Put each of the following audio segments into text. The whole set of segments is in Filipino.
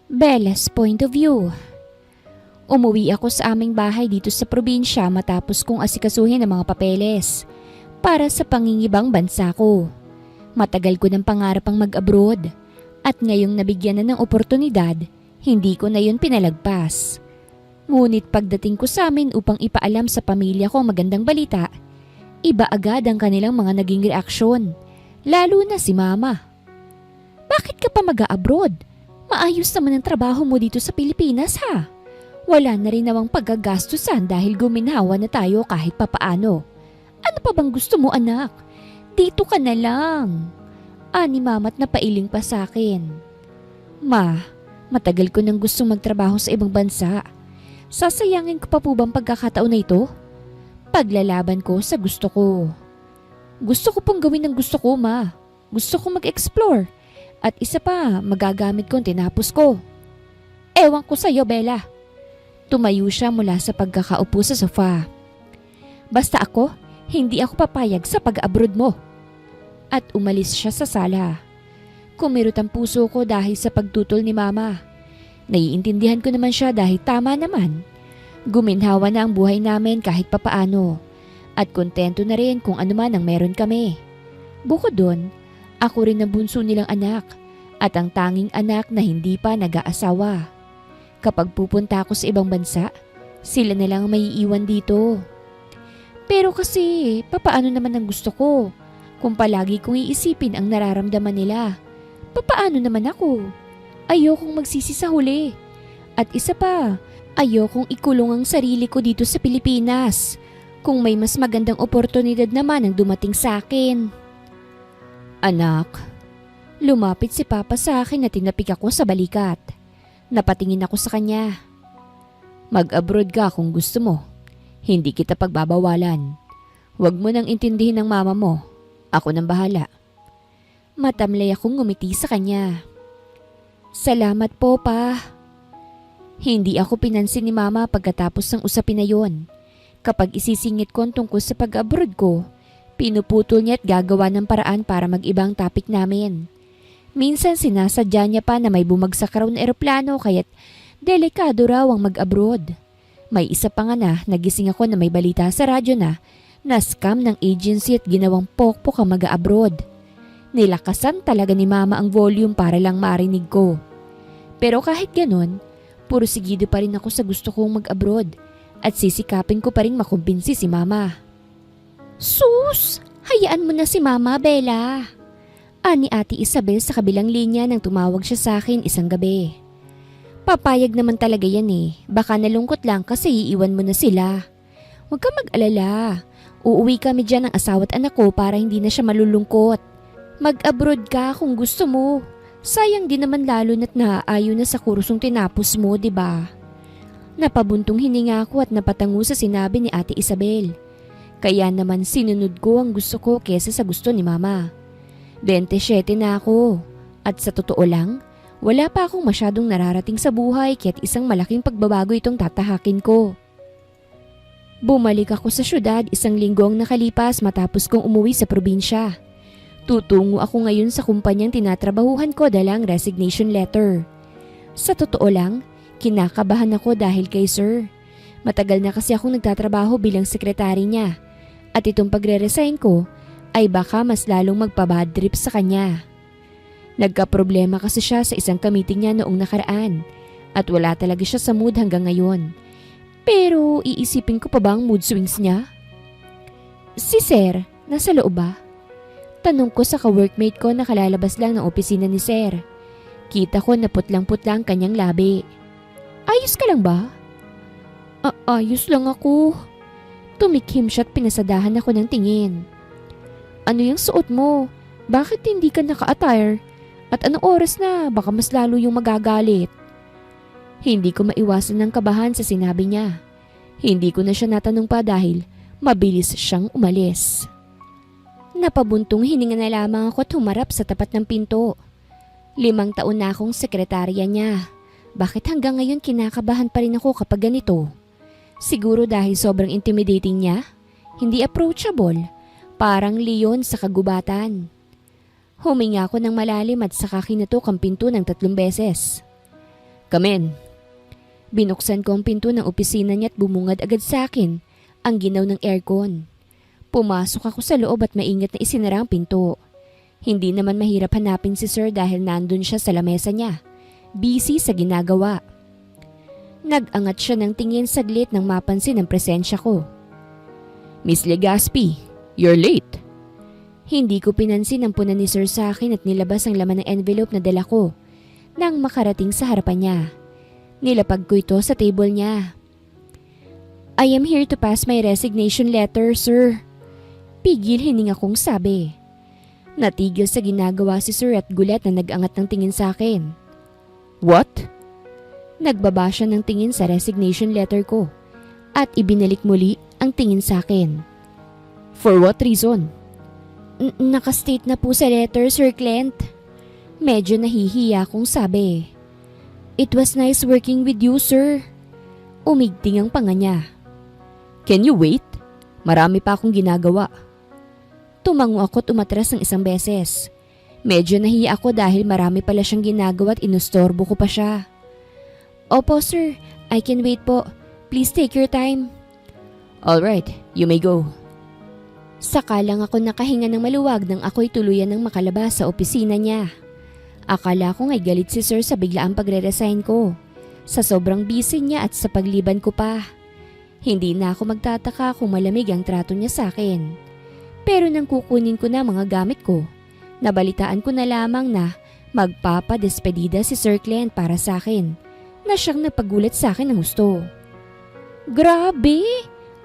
Bella's point of view. Umuwi ako sa aming bahay dito sa probinsya matapos kong asikasuhin ang mga papeles para sa pangingibang bansa ko. Matagal ko ng pangarap ang mag-abroad at ngayong nabigyan na ng oportunidad, hindi ko na yun pinalagpas. Ngunit pagdating ko sa amin upang ipaalam sa pamilya ko ang magandang balita, iba agad ang kanilang mga naging reaksyon, lalo na si Mama. Bakit ka pa mag-a-abroad? Maayos naman ang trabaho mo dito sa Pilipinas ha. Wala na rin namang paggagastusan dahil guminhawa na tayo kahit papaano. Ano pa bang gusto mo anak? Dito ka na lang. Ani Mama't napailing pa sa akin. Ma, matagal ko nang gustong magtrabaho sa ibang bansa. Sasayangin ko pa po bang pagkakataon na ito? Paglalaban ko sa gusto ko. Gusto ko pong gawin ang gusto ko, Ma. Gusto ko mag-explore. At isa pa, magagamit ko ang tinapos ko. Ewan ko sa'yo, Bella. Tumayo siya mula sa pagkakaupo sa sofa. Basta ako, hindi ako papayag sa pag-abroad mo. At umalis siya sa sala. Kumirot ang puso ko dahil sa pagtutol ni Mama. Naiintindihan ko naman siya dahil tama naman. Guminhawa na ang buhay namin kahit papaano. At kontento na rin kung ano man ang meron kami. Bukod doon, ako rin ang bunso nilang anak at ang tanging anak na hindi pa nag-aasawa. Kapag pupunta ako sa ibang bansa, sila na lang ang maiiwan dito. Pero kasi, papaano naman ang gusto ko? Kung palagi kong iisipin ang nararamdaman nila, papaano naman ako? Ayokong magsisi sa huli. At isa pa, ayokong ikulong ang sarili ko dito sa Pilipinas. Kung may mas magandang oportunidad naman ang dumating sa akin. Anak, lumapit si Papa sa akin at tinapik ako sa balikat. Napatingin ako sa kanya. Mag-abroad ka kung gusto mo. Hindi kita pagbabawalan. Huwag mo nang intindihin ng mama mo. Ako nang bahala. Matamlay akong ngumiti sa kanya. Salamat po, Pa. Hindi ako pinansin ni Mama pagkatapos ng usapin na yon. Kapag isisingit ko tungkol sa pag-abroad ko, pinuputol niya at gagawa ng paraan para mag-ibang topic namin. Minsan sinasadya niya pa na may bumagsak raw na eroplano kaya't delikado raw ang mag-abroad. May isa pa nga na nagising ako na may balita sa radyo na scam ng agency at ginawang pokpok ang mag-abroad. Nilakasan talaga ni Mama ang volume para lang marinig ko. Pero kahit ganun, pursigido pa rin ako sa gusto kong mag-abroad at sisikapin ko pa rin makumbinsi si Mama. Sus! Hayaan mo na si Mama, Bella. Ani Ate Isabel sa kabilang linya nang tumawag siya sa akin isang gabi. Papayag naman talaga yan eh. Baka nalungkot lang kasi iiwan mo na sila. Huwag ka mag-alala. Uuwi kami dyan ng asawa't anak ko para hindi na siya malulungkot. Mag-abroad ka kung gusto mo. Sayang din naman lalo na't naaayo na sa kursong tinapos mo, diba? Napabuntong hininga ako at napatango sa sinabi ni Ate Isabel. Kaya naman sinunod ko ang gusto ko kesa sa gusto ni Mama. 27 na ako. At sa totoo lang, wala pa akong masyadong nararating sa buhay kaya't isang malaking pagbabago itong tatahakin ko. Bumalik ako sa syudad 1 linggo ang nakalipas matapos kong umuwi sa probinsya. Tutungo ako ngayon sa kumpanyang tinatrabahuhan ko dala ang resignation letter. Sa totoo lang, kinakabahan ako dahil kay Sir. Matagal na kasi akong nagtatrabaho bilang sekretary niya. At itong pagre-resign ko ay baka mas lalong magpa-bad trip sa kanya. Nagka-problema kasi siya sa isang kamiting niya noong nakaraan at wala talaga siya sa mood hanggang ngayon. Pero iisipin ko pa ba ang mood swings niya? Si Sir, nasa loob ba? Tanong ko sa ka-workmate ko na kalalabas lang ng opisina ni Sir. Kita ko na putlang-putlang kanyang labi. Ayos ka lang ba? Ayos lang ako. Tumikhim siya at pinasadahan ako ng tingin. Ano yung suot mo? Bakit hindi ka naka-attire? At anong oras na? Baka mas lalo yung magagalit. Hindi ko maiwasan ng kabahan sa sinabi niya. Hindi ko na siya natanong pa dahil mabilis siyang umalis. Napabuntong hininga na lamang ako at humarap sa tapat ng pinto. 5 taon na akong sekretarya niya. Bakit hanggang ngayon kinakabahan pa rin ako kapag ganito? Siguro dahil sobrang intimidating niya, hindi approachable, parang leon sa kagubatan. Huminga ako ng malalim at saka kinatok ang pinto ng 3 beses. Come in. Binuksan ko ang pinto ng opisina niya at bumungad agad sa akin ang ginaw ng aircon. Pumasok ako sa loob at maingat na isinara ang pinto. Hindi naman mahirap hanapin si Sir dahil nandun siya sa lamesa niya, busy sa ginagawa. Nag-angat siya ng tingin saglit nang mapansin ang presensya ko. Miss Legaspi, you're late. Hindi ko pinansin ang puna ni Sir sa akin at nilabas ang laman ng envelope na dala ko nang makarating sa harapan niya. Nilapag ko ito sa table niya. I am here to pass my resignation letter, sir. Pigil hininga kong sabi. Natigil sa ginagawa si Sir at gulat na nag-angat ng tingin sa akin. What? Nagbaba siya ng tingin sa resignation letter ko at ibinalik muli ang tingin sa akin. For what reason? Nakastate na po sa letter, Sir Clint. Medyo nahihiya kong sabi. It was nice working with you, sir. Umigting ang panga niya. Can you wait? Marami pa akong ginagawa. Tumango ako at umatras ng 1 beses. Medyo nahiya ako dahil marami pala siyang ginagawa at inustorbo ko pa siya. Opo, sir. I can wait po. Please take your time. Alright, you may go. Saka lang ako nakahinga ng maluwag nang ako'y tuluyan ng makalabas sa opisina niya. Akala ko nga'y galit si Sir sa biglaang pagre-resign ko. Sa sobrang busy niya at sa pagliban ko pa. Hindi na ako magtataka kung malamig ang trato niya sa akin. Pero nang kukunin ko na mga gamit ko, nabalitaan ko na lamang na magpapadespedida si Sir Clint para sa akin na siyang napagulat sa akin ng gusto. Grabe!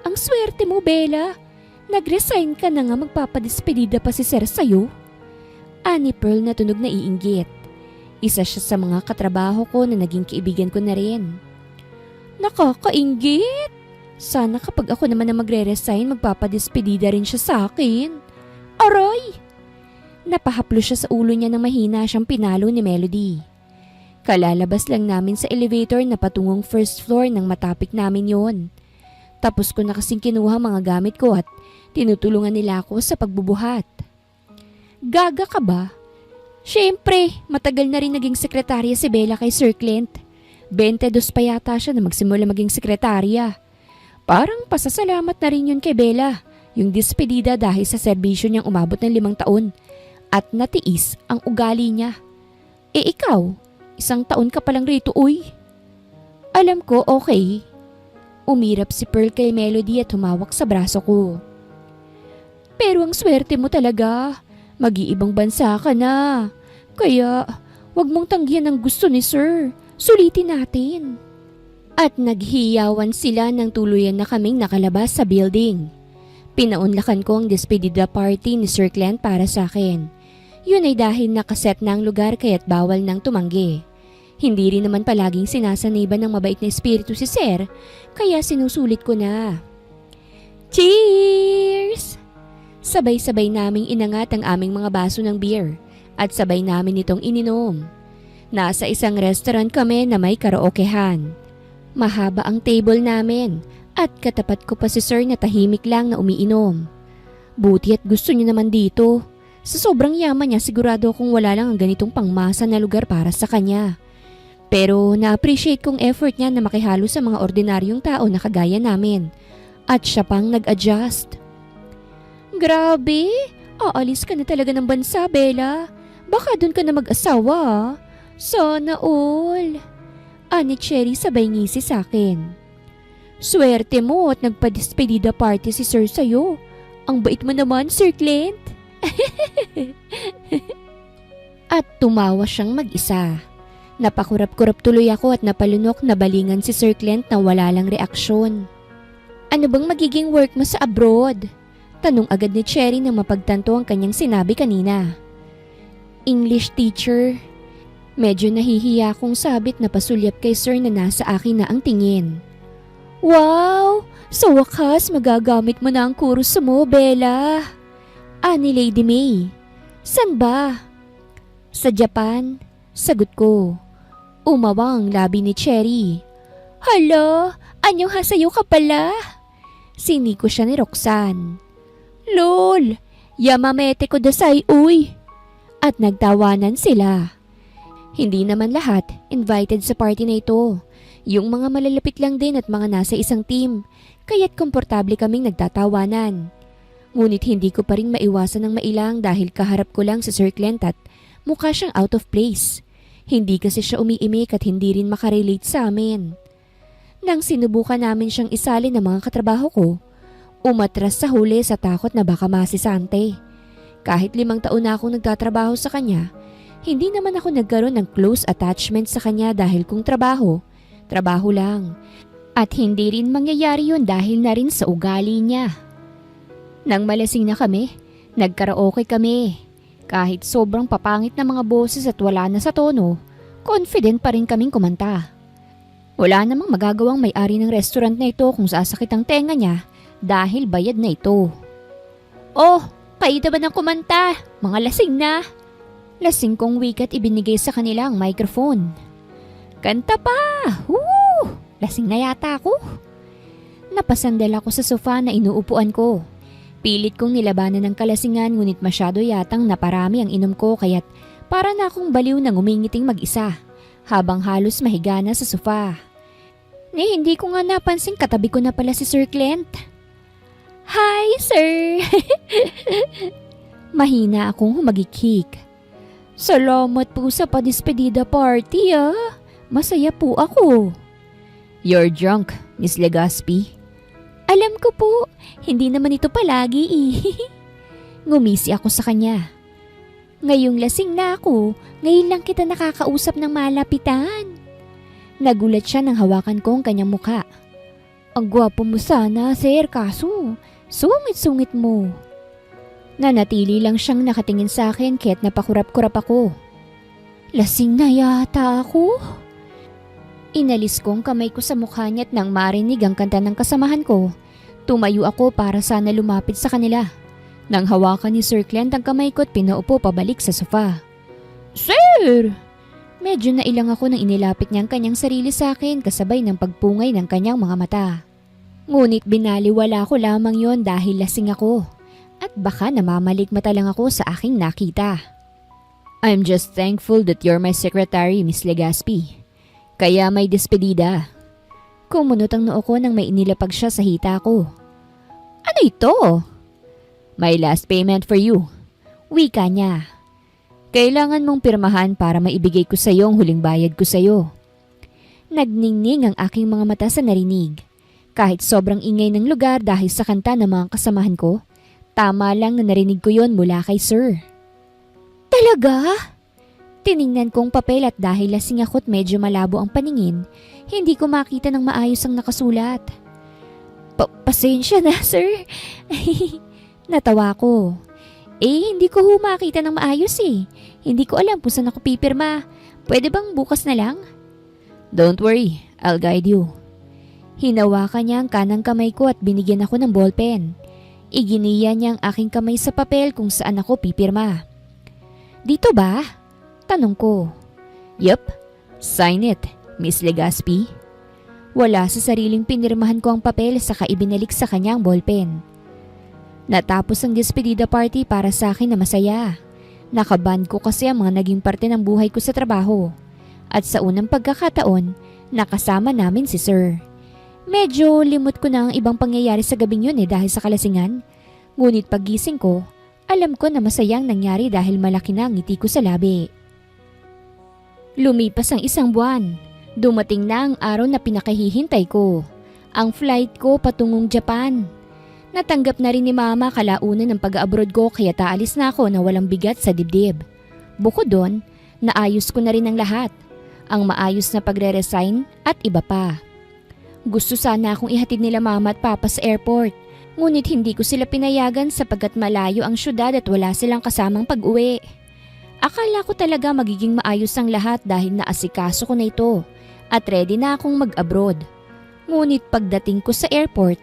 Ang swerte mo, Bella! Nag-resign ka na nga magpapadespedida pa si Sir sa'yo? Ani Pearl na tunog na iinggit. Isa siya sa mga katrabaho ko na naging kaibigan ko na rin. Nakakainggit! Sana kapag ako naman na magre-resign, magpapadespedida rin siya sa akin. Aray! Napahaplo siya sa ulo niya nang mahina siyang pinalo ni Melody. Kalalabas lang namin sa elevator na patungong first floor nang matapik namin yon. Tapos ko na kasing kinuha mga gamit ko at tinutulungan nila ako sa pagbubuhat. Gaga ka ba? Siyempre, matagal na rin naging sekretarya si Bella kay Sir Clint. 22 pa yata siya na magsimula maging sekretarya. Parang pasasalamat na rin yun kay Bella, yung despedida dahil sa serbisyo niyang umabot ng 5 taon at natiis ang ugali niya. Ikaw, 1 taon ka palang rito, uy. Alam ko, okay. Umirap si Pearl kay Melody at humawak sa braso ko. Pero ang swerte mo talaga. Mag-iibang bansa ka na. Kaya, wag mong tanggihan ang gusto ni Sir. Sulitin natin. At naghiyawan sila nang tuluyan na kaming nakalabas sa building. Pinaunlakan ko ang despedida party ni Sir Clint para sa akin. Yun ay dahil nakaset na ang lugar kaya't bawal nang tumanggi. Hindi rin naman palaging sinasaniban ng mabait na espiritu si Sir, kaya sinusulit ko na. Cheers! Sabay-sabay naming inangat ang aming mga baso ng beer at sabay namin itong ininom. Nasa isang restaurant kami na may karaokehan. Mahaba ang table namin at katapat ko pa si Sir na tahimik lang na umiinom. Buti at gusto niya naman dito. Sa sobrang yaman niya sigurado kung wala lang ang ganitong pangmasa na lugar para sa kanya. Pero na-appreciate kong effort niya na makihalo sa mga ordinaryong tao na kagaya namin. At siya pang nag-adjust. Grabe! Aalis ka na talaga ng bansa, Bella. Baka dun ka na mag-asawa. Sana all. Ani Cherry sabay ngisi sa akin. Swerte mo at nagpa-despedida party si Sir sa'yo. Ang bait mo naman, Sir Clint. At tumawa siyang mag-isa. Napakurap-kurap tuloy ako at napalunok na balingan si Sir Clint na wala lang reaksyon. Ano bang magiging work mo sa abroad? Tanong agad ni Cherry nang mapagtanto ang kanyang sinabi kanina. English teacher. Medyo nahihiya kong sabit na pasulyap kay Sir na nasa akin na ang tingin. Wow! Sa wakas magagamit mo na ang kurso mo, Bella. Ani Lady May. San ba? Sa Japan. Sagot ko. Umawang labi ni Cherry. Hala, anyong hasayo ka pala? Siniko siya ni Roxanne. Lol, yamamete ko dasay uy. at nagtawanan sila. Hindi naman lahat invited sa party na ito. Yung mga malalapit lang din at mga nasa isang team, kaya't komportable kaming nagtatawanan. Ngunit hindi ko pa rin maiwasan ng mailang dahil kaharap ko lang si Sir Clint at mukha siyang out of place. Hindi kasi siya umiimik at hindi rin makarelate sa amin. Nang sinubukan namin siyang isali ng mga katrabaho ko, umatras sa huli sa takot na baka masisante. Kahit 5 taon na akong nagtatrabaho sa kanya, hindi naman ako nagkaroon ng close attachment sa kanya dahil kung trabaho, trabaho lang. At hindi rin mangyayari yun dahil na rin sa ugali niya. Nang malasing na kami, nagkaraoke kami. Kahit sobrang papangit na mga boses at wala na sa tono, confident pa rin kaming kumanta. Wala namang magagawang may-ari ng restaurant na ito kung sasakit ang tenga niya dahil bayad na ito. Oh, kayo ba ng kumanta? Mga lasing na! Lasing kong wikat ibinigay sa kanila ang microphone. Kanta pa! Woo! Lasing na yata ako. Napasandal ako sa sofa na inuupuan ko. Pilit kong nilabanan ng kalasingan ngunit masyado yatang naparami ang inom ko kaya't para na akong baliw na ngumingiting mag-isa habang halos mahiga na sa sofa. Hindi ko nga napansin katabi ko na pala si Sir Clint. Hi, sir! Mahina akong humagikik. Salamat po sa padispedida party Masaya po ako. You're drunk, Miss Legaspi. Alam ko po, hindi naman ito palagi Ngumisi ako sa kanya. Ngayong lasing na ako, ngayon lang kita nakakausap ng malapitan. Nagulat siya nang hawakan ko ang kanyang mukha. Ang gwapo mo sana, sir, kaso sungit-sungit mo. Nanatili lang siyang nakatingin sa akin kaya't napakurap-kurap ako. Lasing na yata ako. Inalis ko ang kamay ko sa mukha niya at nang marinig ang kanta ng kasamahan ko, tumayo ako para sana lumapit sa kanila. Nang hawakan ni Sir Clint ang kamay ko at pinaupo pabalik sa sofa. Sir! Medyo nailang ako nang inilapit niya ang kanyang sarili sa akin kasabay ng pagpungay ng kanyang mga mata. Ngunit binaliwala ko lamang yon dahil lasing ako. At baka namamaligmata lang ako sa aking nakita. I'm just thankful that you're my secretary, Miss Legaspi. Kaya may despedida. Kumunot ang noo ko nang may inilapag siya sa hita ko. Ano ito? My last payment for you. Wika niya. Kailangan mong pirmahan para maibigay ko sa iyo ang huling bayad ko sa iyo. Nagningning ang aking mga mata sa narinig. Kahit sobrang ingay ng lugar dahil sa kanta ng mga kasamahan ko, tama lang na narinig ko yon mula kay Sir. Talaga? Tiningnan kong papel at dahil lasing ako't medyo malabo ang paningin, hindi ko makita ng maayos ang nakasulat. Pasensya na, sir. Natawa ko. Hindi ko makita ng maayos Hindi ko alam kung saan ako pipirma. Pwede bang bukas na lang? Don't worry, I'll guide you. Hinawakan niya ang kanang kamay ko at binigyan ako ng ballpen. Iginiya niya ang aking kamay sa papel kung saan ako pipirma. Dito ba? Tanong ko. Yup, sign it, Miss Legaspi. Wala sa sariling pinirmahan ko ang papel saka ibinalik sa kanya ang ballpen. Natapos ang despedida party para sa akin na masaya. Nakaband ko kasi ang mga naging parte ng buhay ko sa trabaho. At sa unang pagkakataon, nakasama namin si Sir. Medyo limot ko na ang ibang pangyayari sa gabing yun dahil sa kalasingan. Ngunit paggising ko, alam ko na masayang nangyari dahil malaki na ang ngiti ko sa labi. Lumipas ang 1 buwan. Dumating na ang araw na pinakahihintay ko. Ang flight ko patungong Japan. Natanggap na rin ni Mama kalaunan ng pag-abroad ko kaya taalis na ako na walang bigat sa dibdib. Bukod doon, naayos ko na rin ang lahat. Ang maayos na pagre-resign at iba pa. Gusto sana akong ihatid nila Mama at Papa sa airport. Ngunit hindi ko sila pinayagan sapagkat malayo ang syudad at wala silang kasamang pag-uwi. Akala ko talaga magiging maayos ang lahat dahil naasikaso ko na ito at ready na akong mag-abroad. Ngunit pagdating ko sa airport,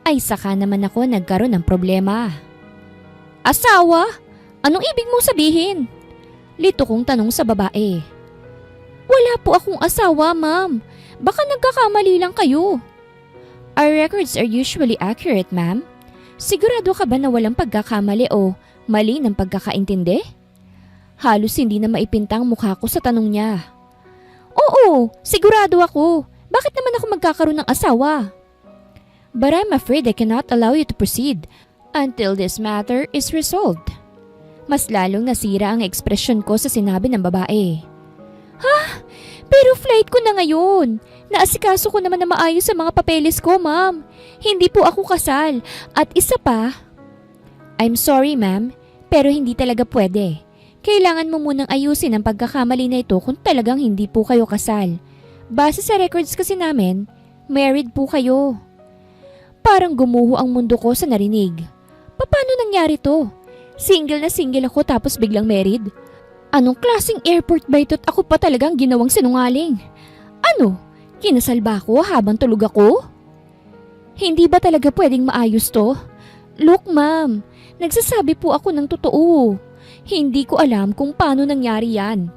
ay saka naman ako nagkaroon ng problema. Asawa? Anong ibig mong sabihin? Lito kong tanong sa babae. Wala po akong asawa, ma'am. Baka nagkakamali lang kayo. Our records are usually accurate, ma'am. Sigurado ka ba na walang pagkakamali o mali ng pagkakaintindi? Halos hindi na maipintang mukha ko sa tanong niya. Oo, sigurado ako. Bakit naman ako magkakaroon ng asawa? But I'm afraid I cannot allow you to proceed until this matter is resolved. Mas lalong nasira ang ekspresyon ko sa sinabi ng babae. Ha? Pero flight ko na ngayon. Naasikaso ko naman na maayos sa mga papeles ko, ma'am. Hindi po ako kasal. At isa pa, I'm sorry, ma'am, pero hindi talaga pwede. Kailangan mo munang ayusin ang pagkakamali na ito kung talagang hindi po kayo kasal. Base sa records kasi namin, married po kayo. Parang gumuho ang mundo ko sa narinig. Paano nangyari to? Single na single ako tapos biglang married? Anong klaseng airport ba ito at ako pa talagang ginawang sinungaling? Ano? Kinasal ba ako habang tulog ako? Hindi ba talaga pwedeng maayos to? Look, ma'am, nagsasabi po ako ng totoo. Hindi ko alam kung paano nangyari yan.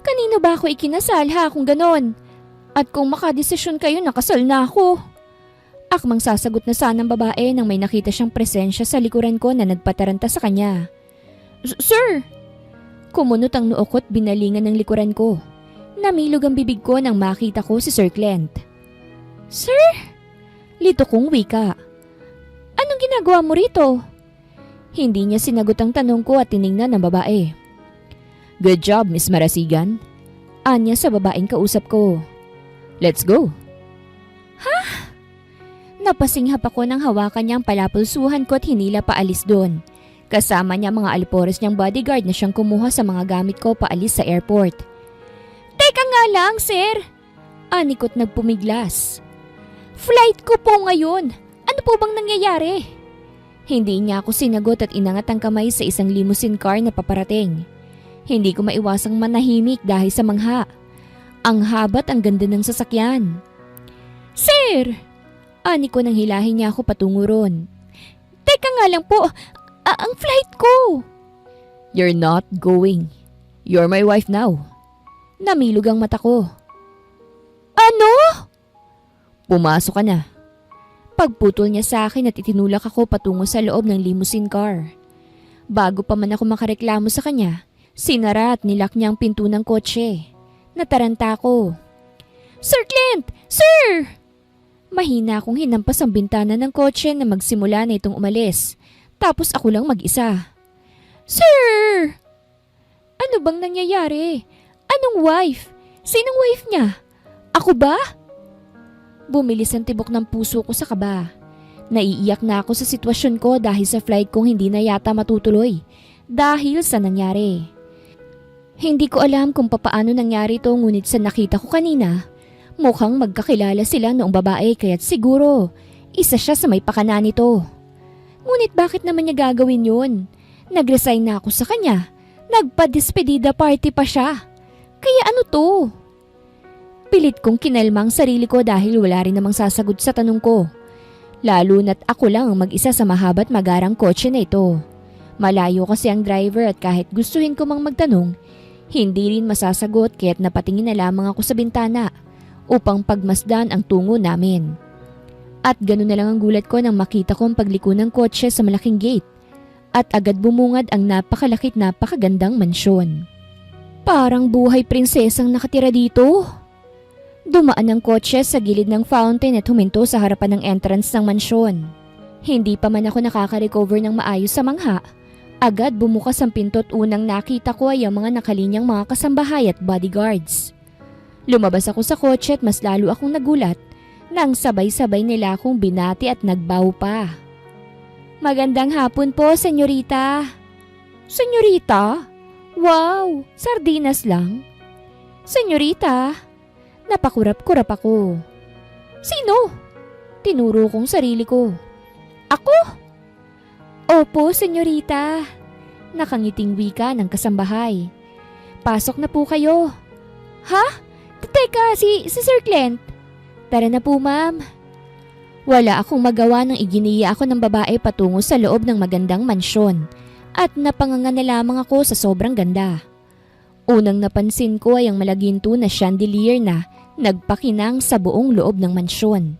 Kanino ba ako ikinasal ha kung ganon? At kung makadesisyon kayo, nakasal na ako. Akmang sasagot na sana ng babae nang may nakita siyang presensya sa likuran ko na nagpataranta sa kanya. Sir! Kumunot ang noo ko't binalingan ng likuran ko. Namilog ang bibig ko nang makita ko si Sir Clint. Sir? Lito kong wika. Anong ginagawa mo rito? Hindi niya sinagot ang tanong ko at tiningnan ng babae. Good job, Miss Marasigan. Anya sa babaeng kausap ko. Let's go. Ha? Napasinghap ako nang hawakan niya ang palapulsuhan ko at hinila paalis doon. Kasama niya mga alipores niyang bodyguard na siyang kumuha sa mga gamit ko paalis sa airport. Teka nga lang, sir! Anikot nagpumiglas. Flight ko po ngayon. Ano po bang nangyayari? Hindi niya ako sinagot at inangat ang kamay sa isang limousine car na paparating. Hindi ko maiwasang manahimik dahil sa mangha. Ang haba't ang ganda ng sasakyan. Sir! Ani ko nang hilahin niya ako patungo ron. Teka nga lang po, ang flight ko! You're not going. You're my wife now. Namilog ang mata ko. Ano? Pumasok ka na. Pagputol niya sa akin at itinulak ako patungo sa loob ng limousine car. Bago pa man ako makareklamo sa kanya, sinara at nilak niya ang pinto ng kotse. Nataranta ako. Sir Clint! Sir! Mahina akong hinampas ang bintana ng kotse na magsimula na itong umalis. Tapos ako lang mag-isa. Sir! Ano bang nangyayari? Anong wife? Sinong wife niya? Ako ba? Bumilis ang tibok ng puso ko sa kaba. Naiiyak na ako sa sitwasyon ko dahil sa flight kong hindi na yata matutuloy. Dahil sa nangyari. Hindi ko alam kung papaano nangyari ito ngunit sa nakita ko kanina, mukhang magkakilala sila noong babae kaya't siguro isa siya sa may pakana nito. Ngunit bakit naman niya gagawin yun? Nag-resign na ako sa kanya. Nagpa-despedida party pa siya. Kaya ano to? Pilit kong kinalma ang sarili ko dahil wala rin namang sasagot sa tanong ko. Lalo na't ako lang ang mag-isa sa mahaba't magarang kotse na ito. Malayo kasi ang driver at kahit gustuhin ko mang magtanong, hindi rin masasagot kaya't napatingin na lamang ako sa bintana upang pagmasdan ang tungo namin. At ganoon na lang ang gulat ko nang makita ko ang pagliko ng kotse sa malaking gate at agad bumungad ang napakalakit napakagandang mansyon. Parang buhay prinsesang nakatira dito. Dumaan ang kotse sa gilid ng fountain at huminto sa harapan ng entrance ng mansyon. Hindi pa man ako nakaka-recover ng maayos sa mangha. Agad bumukas ang pinto at unang nakita ko ay ang mga nakalinyang mga kasambahay at bodyguards. Lumabas ako sa kotse at mas lalo akong nagulat nang sabay-sabay nila akong binati at nagbow pa. Magandang hapon po, senyorita. Senyorita? Wow, sardinas lang. Senyorita? Napakurap-kurap ako. Sino? Tinuro kong sarili ko. Ako? Opo, senyorita. Nakangiting wika ng kasambahay. Pasok na po kayo. Ha? Teka, si Sir Clint. Tara na po, ma'am. Wala akong magawa nang iginiya ako ng babae patungo sa loob ng magandang mansyon at napanganga na lamang ako sa sobrang ganda. Unang napansin ko ay ang malaginto na chandelier na nagpakinang sa buong loob ng mansyon.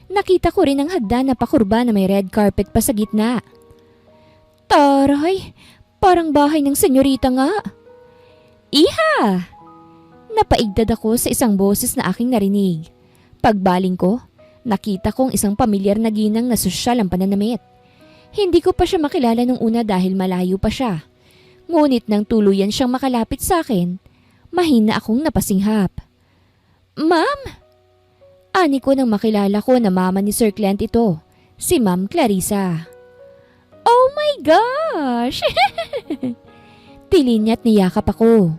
Nakita ko rin ang hagdan na pakurba na may red carpet pa sa gitna. Taray, parang bahay ng senyorita nga. Iha! Napaigdad ako sa isang boses na aking narinig. Pagbaling ko, nakita kong isang pamilyar na ginang na sosyal ang pananamit. Hindi ko pa siya makilala nung una dahil malayo pa siya. Ngunit nang tuluyan siyang makalapit sa akin, mahina akong napasinghap. Ma'am! Ani ko nang makilala ko na mama ni Sir Clint ito, si Ma'am Clarissa. Oh my gosh! Tilin niya at niyakap ako.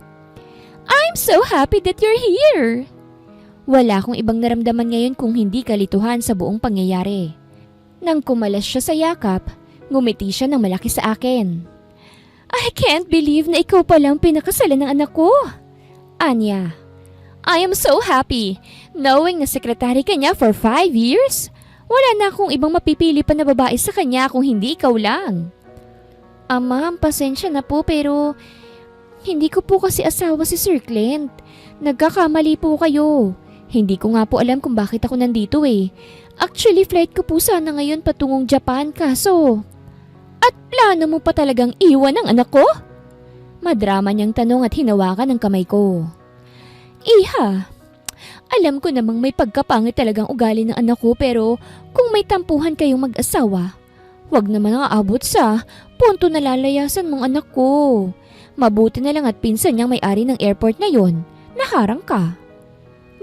I'm so happy that you're here! Wala akong ibang naramdaman ngayon kung hindi kalituhan sa buong pangyayari. Nang kumalas siya sa yakap, ngumiti siya ng malaki sa akin. I can't believe na ikaw palang pinakasalan ng anak ko. Anya, I am so happy knowing na sekretary ka niya for 5 years. Wala na akong ibang mapipili pa na babae sa kanya kung hindi ikaw lang. Ma'am, pasensya na po pero hindi ko po kasi asawa si Sir Clint. Nagkakamali po kayo. Hindi ko nga po alam kung bakit ako nandito eh. Actually, flight ko po sana ngayon patungong Japan kaso... At plano mo pa talagang iwan ang anak ko? Madrama niyang tanong at hinawakan ang kamay ko. Iha, alam ko namang may pagkapangit talagang ugali ng anak ko pero kung may tampuhan kayong mag-asawa, huwag naman ang aabot sa punto na lalayasan mong anak ko. Mabuti na lang at pinsan niyang may-ari ng airport na yon, naharang ka.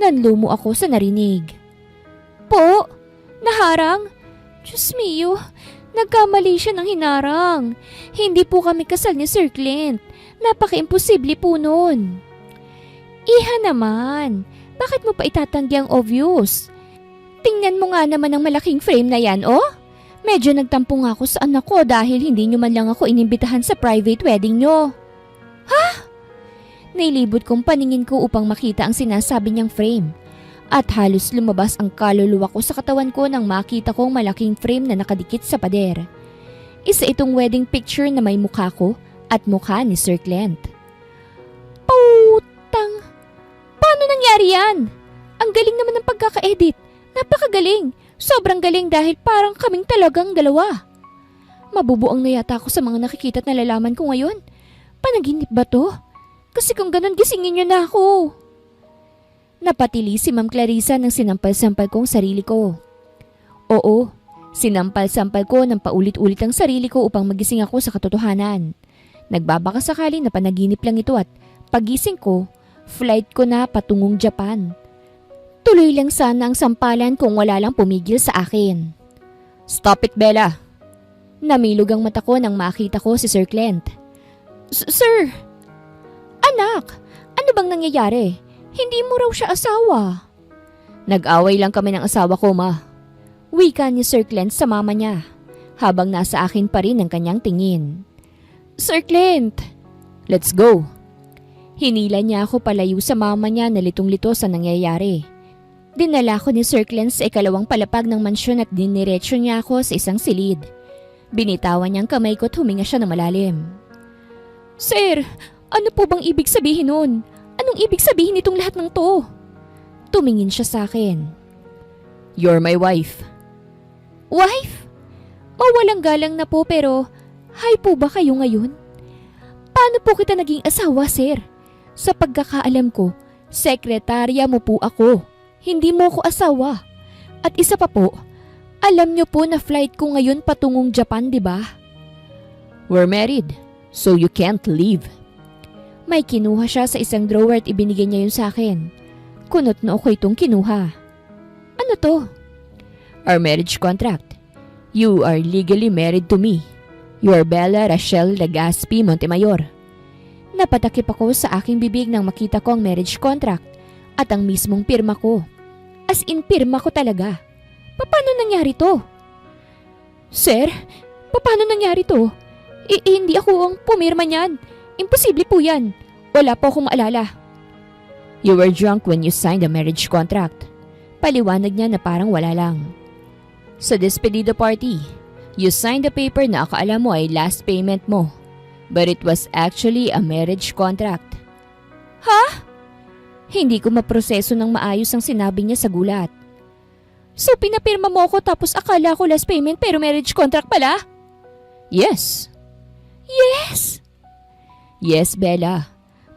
Nanlumo ako sa narinig. Po, naharang? Diyos mio, nagkamali siya ng hinarang. Hindi po kami kasal ni Sir Clint. Napaka-imposible po nun. Iha naman, bakit mo pa itatanggi ang obvious? Tingnan mo nga naman ang malaking frame na yan, oh. Medyo nagtampo nga ako sa anak ko dahil hindi nyo man lang ako inimbitahan sa private wedding nyo. Ha? Nailibot kong paningin ko upang makita ang sinasabi niyang frame. At halos lumabas ang kaluluwa ko sa katawan ko nang makita kong malaking frame na nakadikit sa pader. Isa itong wedding picture na may mukha ko at mukha ni Sir Clint. Putang! Paano nangyari yan? Ang galing naman ng pagkaka-edit. Napakagaling. Sobrang galing dahil parang kaming talagang dalawa. Mabubuang na yata ako sa mga nakikita at nalalaman ko ngayon. Panaginip ba to? Kasi kung ganun gisingin niyo na ako. Napatili si Ma'am Clarissa nang sinampal-sampal kong sarili ko. Oo, sinampal-sampal ko ng paulit-ulit ang sarili ko upang magising ako sa katotohanan. Nagbabaka sakali na panaginip lang ito at pagising ko, flight ko na patungong Japan. Tuloy lang sana ang sampalan kung wala lang pumigil sa akin. Stop it, Bella! Namilog ang mata ko nang makita ko si Sir Clint. Sir! Anak! Ano bang nangyayari? Hindi mo raw siya asawa. Nag-away lang kami ng asawa ko, ma. Wika ni Sir Clint sa mama niya, habang nasa akin pa rin ang kanyang tingin. Sir Clint! Let's go! Hinila niya ako palayo sa mama niya na litong-lito sa nangyayari. Dinala ko ni Sir Clint sa ikalawang palapag ng mansyon at diniretso niya ako sa isang silid. Binitawan niyang kamay ko at huminga siya ng malalim. Sir, ano po bang ibig sabihin nun? Anong ibig sabihin itong lahat ng to? Tumingin siya sa akin. You're my wife. Wife? Mawalang galang na po pero hi po ba kayo ngayon? Paano po kita naging asawa, sir? Sa pagkakaalam ko, sekretarya mo po ako. Hindi mo ko asawa. At isa pa po, alam niyo po na flight ko ngayon patungong Japan, di ba? We're married, so you can't leave. May kinuha siya sa isang drawer at ibinigay niya yun sa akin. Kunot na ako itong kinuha. Ano to? Our marriage contract. You are legally married to me. You are Bella Rachel Legaspi Montemayor. Napatakip ako sa aking bibig nang makita ko ang marriage contract at ang mismong pirma ko. As in pirma ko talaga. Paano nangyari to? Sir, paano nangyari to? Hindi ako ang pumirma niyan. Imposible po yan. Wala po akong maalala. You were drunk when you signed the marriage contract. Paliwanag niya na parang wala lang. Sa despedido party, you signed the paper na akala mo ay last payment mo. But it was actually a marriage contract. Ha? Hindi ko maproseso ng maayos ang sinabi niya sa gulat. So pinapirma mo ako tapos akala ko last payment pero marriage contract pala? Yes. Yes! Yes, Bella.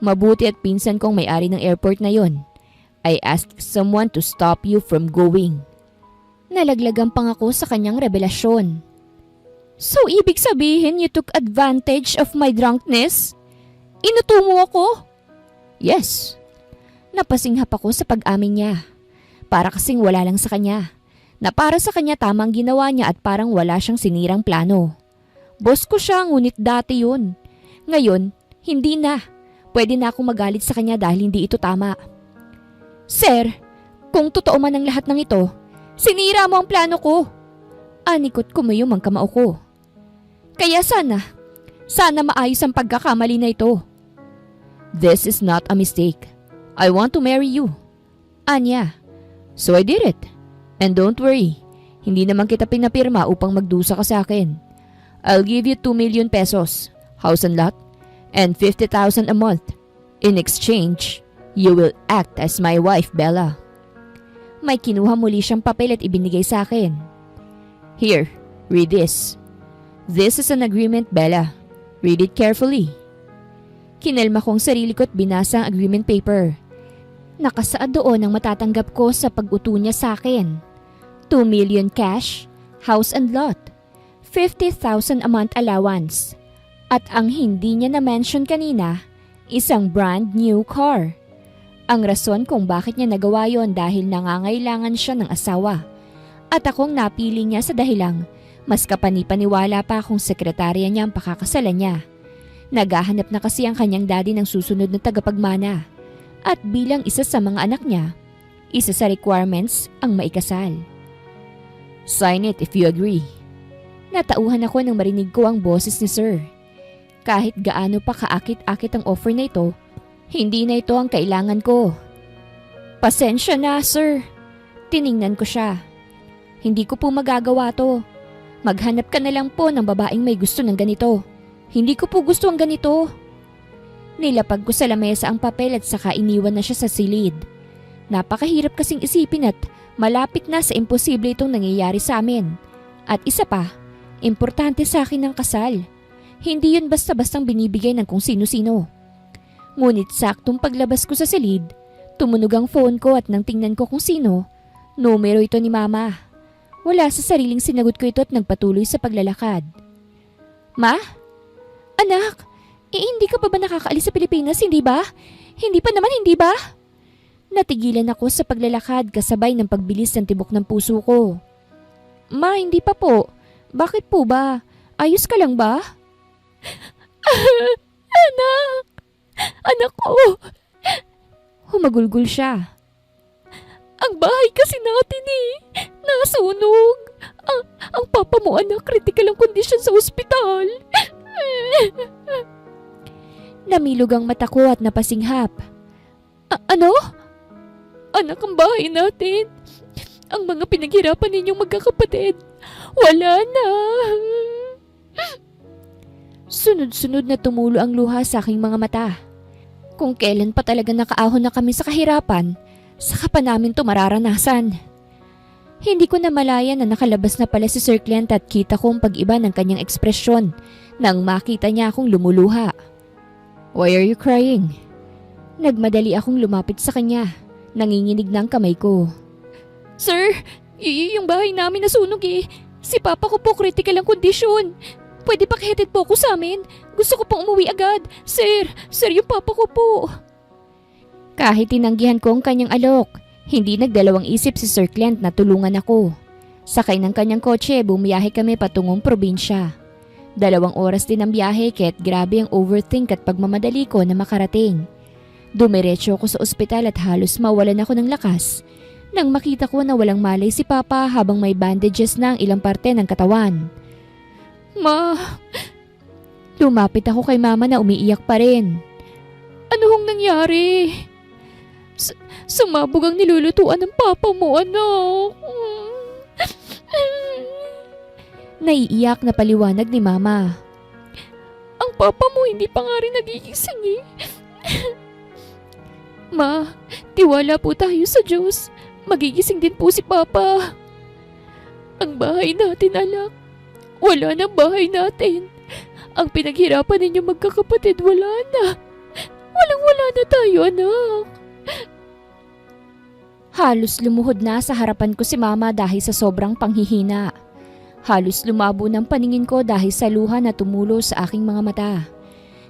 Mabuti at pinsan kong may-ari ng airport na yon. I asked someone to stop you from going. Nalaglagan pang ako sa kanyang revelasyon. So ibig sabihin you took advantage of my drunkenness? Inuto mo ako? Yes. Napasinghap ako sa pag-amin niya. Para kasing wala lang sa kanya. Na para sa kanya tamang ginawa niya at parang wala siyang sinirang plano. Boss ko siya ngunit dati yun. Ngayon, hindi na. Pwede na akong magalit sa kanya dahil hindi ito tama. Sir, kung totoo man ang lahat ng ito, sinira mo ang plano ko. Anikot kumayom ang kamao ko. Kaya sana maayos ang pagkakamali na ito. This is not a mistake. I want to marry you. Anya. So I did it. And don't worry, hindi naman kita pinapirma upang magdusa ka sa akin. I'll give you 2 million pesos, house and lot, and 50,000 a month. In exchange, you will act as my wife, Bella. May kinuha muli siyang papel at ibinigay sa akin. Here, read this. This is an agreement, Bella. Read it carefully. Kinalma kong sarili ko at binasa ang agreement paper. Nakasaad doon ang matatanggap ko sa pag-uto niya sa akin. 2 million cash, house and lot, 50,000 a month allowance. At ang hindi niya na-mention kanina, isang brand new car. Ang rason kung bakit niya nagawa yon dahil nangangailangan siya ng asawa. At akong napili niya sa dahilang mas kapanipaniwala pa akong sekretarya niya ang pakakasalan niya. Naghahanap na kasi ang kanyang daddy ng susunod na tagapagmana. At bilang isa sa mga anak niya, isa sa requirements ang maikasal. Sign it if you agree. Natauhan ako nang marinig ko ang boses ni Sir. Kahit gaano pa kaakit-akit ang offer na ito, hindi na ito ang kailangan ko. Pasensya na, Sir. Tiningnan ko siya. Hindi ko po magagawa to. Maghanap ka na lang po ng babaeng may gusto ng ganito. Hindi ko po gusto ang ganito. Nilapag ko sa lamesa ang papel at saka iniwan na siya sa silid. Napakahirap kasing isipin at malapit na sa imposible itong nangyayari sa amin. At isa pa, importante sa akin ang kasal. Hindi yun basta-bastang binibigay ng kung sino-sino. Ngunit saktong paglabas ko sa silid, tumunog ang phone ko at nang tingnan ko kung sino, numero ito ni Mama. Wala sa sariling sinagot ko ito at nagpatuloy sa paglalakad. Ma? Anak? Hindi ka pa ba nakakaalis sa Pilipinas, hindi ba? Hindi pa naman, hindi ba? Natigilan ako sa paglalakad kasabay ng pagbilis ng tibok ng puso ko. Ma, hindi pa po. Bakit po ba? Ayos ka lang ba? Anak! Anak ko! Humagulgol siya. Ang bahay kasi natin nasunog. Ang papa mo anak, critical ang kondisyon sa ospital. Namilog ang mata ko at napasinghap. Ano? Anak, ang bahay natin. Ang mga pinaghirapan ninyong magkakapatid. Wala na. Sunod-sunod na tumulo ang luha sa aking mga mata. Kung kailan pa talaga nakaahon na kami sa kahirapan, saka pa namin to mararanasan. Hindi ko na malaya na nakalabas na pala si Sir Clint at kita ko ang pag-iba ng kanyang ekspresyon nang makita niya akong lumuluha. Why are you crying? Nagmadali akong lumapit sa kanya. Nanginginig na ang kamay ko. Sir, yung bahay namin nasunog Si papa ko po critical ang kondisyon. Pwede pakihatid po ako sa amin. Gusto ko pong umuwi agad. Sir, yung papa ko po. Kahit tinanggihan ko ang kanyang alok, hindi nagdalawang isip si Sir Clint na tulungan ako. Sakay ng kanyang kotse, bumiyahe kami patungong probinsya. 2 oras din ang biyahe kaya't grabe ang overthink at pagmamadali ko na makarating. Dumiretso ako sa ospital at halos mawalan ako ng lakas nang makita ko na walang malay si Papa habang may bandages na ang ilang parte ng katawan. Ma! Lumapit ako kay Mama na umiiyak pa rin. Ano hong nangyari? Sumabog ang nilulutuan ng Papa mo, anak. Naiiyak na paliwanag ni Mama. Ang Papa mo hindi pa nga rin nagigising Ma, tiwala po tayo sa Diyos. Magigising din po si Papa. Ang bahay natin, anak. Wala na bahay natin. Ang pinaghirapan ninyo magkakapatid, wala na. Walang-wala na tayo, anak. Halos lumuhod na sa harapan ko si Mama dahil sa sobrang panghihina. Halos lumabo ng paningin ko dahil sa luha na tumulo sa aking mga mata.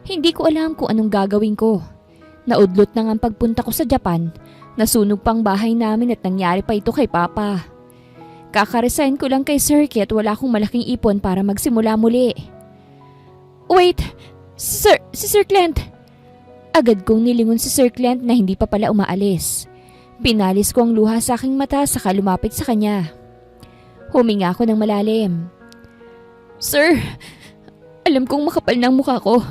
Hindi ko alam kung anong gagawin ko. Naudlot na ang pagpunta ko sa Japan. Nasunog pang bahay namin at nangyari pa ito kay Papa. Kakaresign ko lang kay Sir at wala akong malaking ipon para magsimula muli. Wait! Si Sir Clint! Agad kong nilingon si Sir Clint na hindi pa pala umaalis. Pinalis ko ang luha sa aking mata saka lumapit sa kanya. Huminga ako ng malalim. Sir, alam kong makapal ng mukha ko.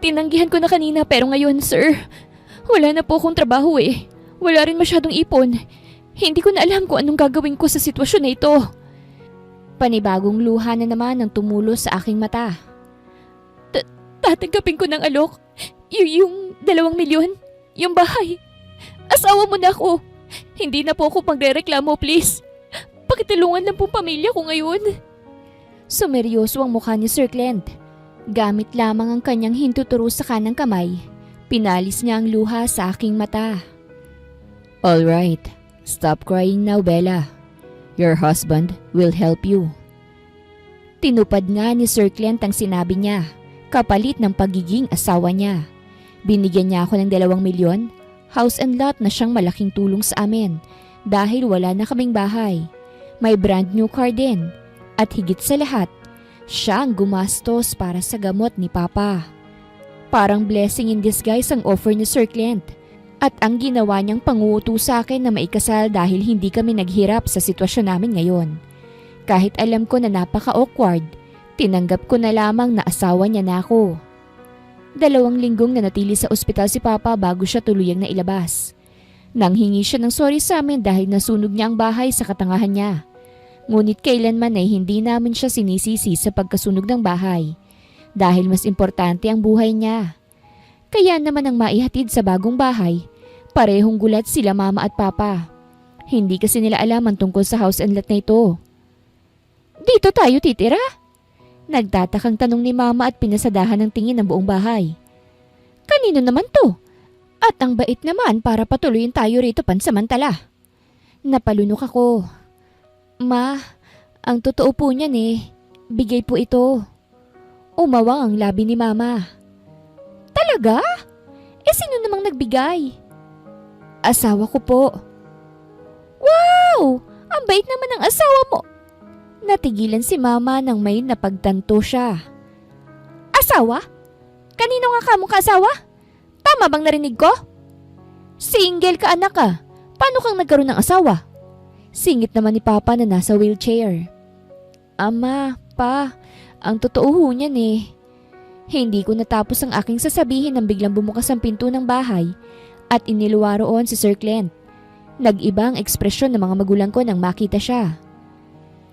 Tinanggihan ko na kanina pero ngayon, sir, wala na po akong trabaho eh. Wala rin masyadong ipon. Hindi ko na alam kung anong gagawin ko sa sitwasyon na ito. Panibagong luha na naman ang tumulo sa aking mata. Tatanggapin ko ng alok. Yung 2 milyon. Yung bahay. Asawa mo na ako. Hindi na po ako magrereklamo, please. Pakitulungan lang po pamilya ko ngayon. Sumeryoso ang mukha ni Sir Clint. Gamit lamang ang kanyang hintuturo sa kanang kamay, pinalis niya ang luha sa aking mata. All right, stop crying now, Bella. Your husband will help you. Tinupad nga ni Sir Clint ang sinabi niya, kapalit ng pagiging asawa niya. Binigyan niya ako ng 2 milyon. House and lot na siyang malaking tulong sa amin dahil wala na kaming bahay. May brand new car din at higit sa lahat, siya ang gumastos para sa gamot ni Papa. Parang blessing in disguise ang offer ni Sir Clint at ang ginawa niyang panguuto sa akin na maikasal dahil hindi kami naghirap sa sitwasyon namin ngayon. Kahit alam ko na napaka-awkward, tinanggap ko na lamang na asawa niya na ako. 2 linggong nanatili sa ospital si Papa bago siya tuluyang nailabas. Nanghingi siya ng sorry sa amin dahil nasunog niya ang bahay sa katangahan niya. Ngunit kailanman ay hindi namin siya sinisisi sa pagkasunog ng bahay dahil mas importante ang buhay niya. Kaya naman ang maihatid sa bagong bahay, parehong gulat sila Mama at Papa. Hindi kasi nila alam ang tungkol sa house and lot na ito. Dito tayo titira? Nagtatakang tanong ni Mama at pinasadahan ng tingin ng buong bahay. Kanino naman to? At ang bait naman para patuloyin tayo rito pansamantala. Napalunok ako. Ma, ang totoo po niyan eh. Bigay po ito. Umawang ang labi ni Mama. Talaga? Sino namang nagbigay? Asawa ko po. Wow! Ang bait naman ng asawa mo. Natigilan si Mama nang may napagtanto siya. Asawa? Kanino nga ka mong kasawa? Tama bang narinig ko? Single ka anak ka. Paano kang nagkaroon ng asawa? Singit naman ni Papa na nasa wheelchair. Ama, Pa, ang totoo ho niyan eh. Hindi ko natapos ang aking sasabihin nang biglang bumukas ang pinto ng bahay at iniluwa roon si Sir Clint. Nag-iba ang ekspresyon ng mga magulang ko nang makita siya.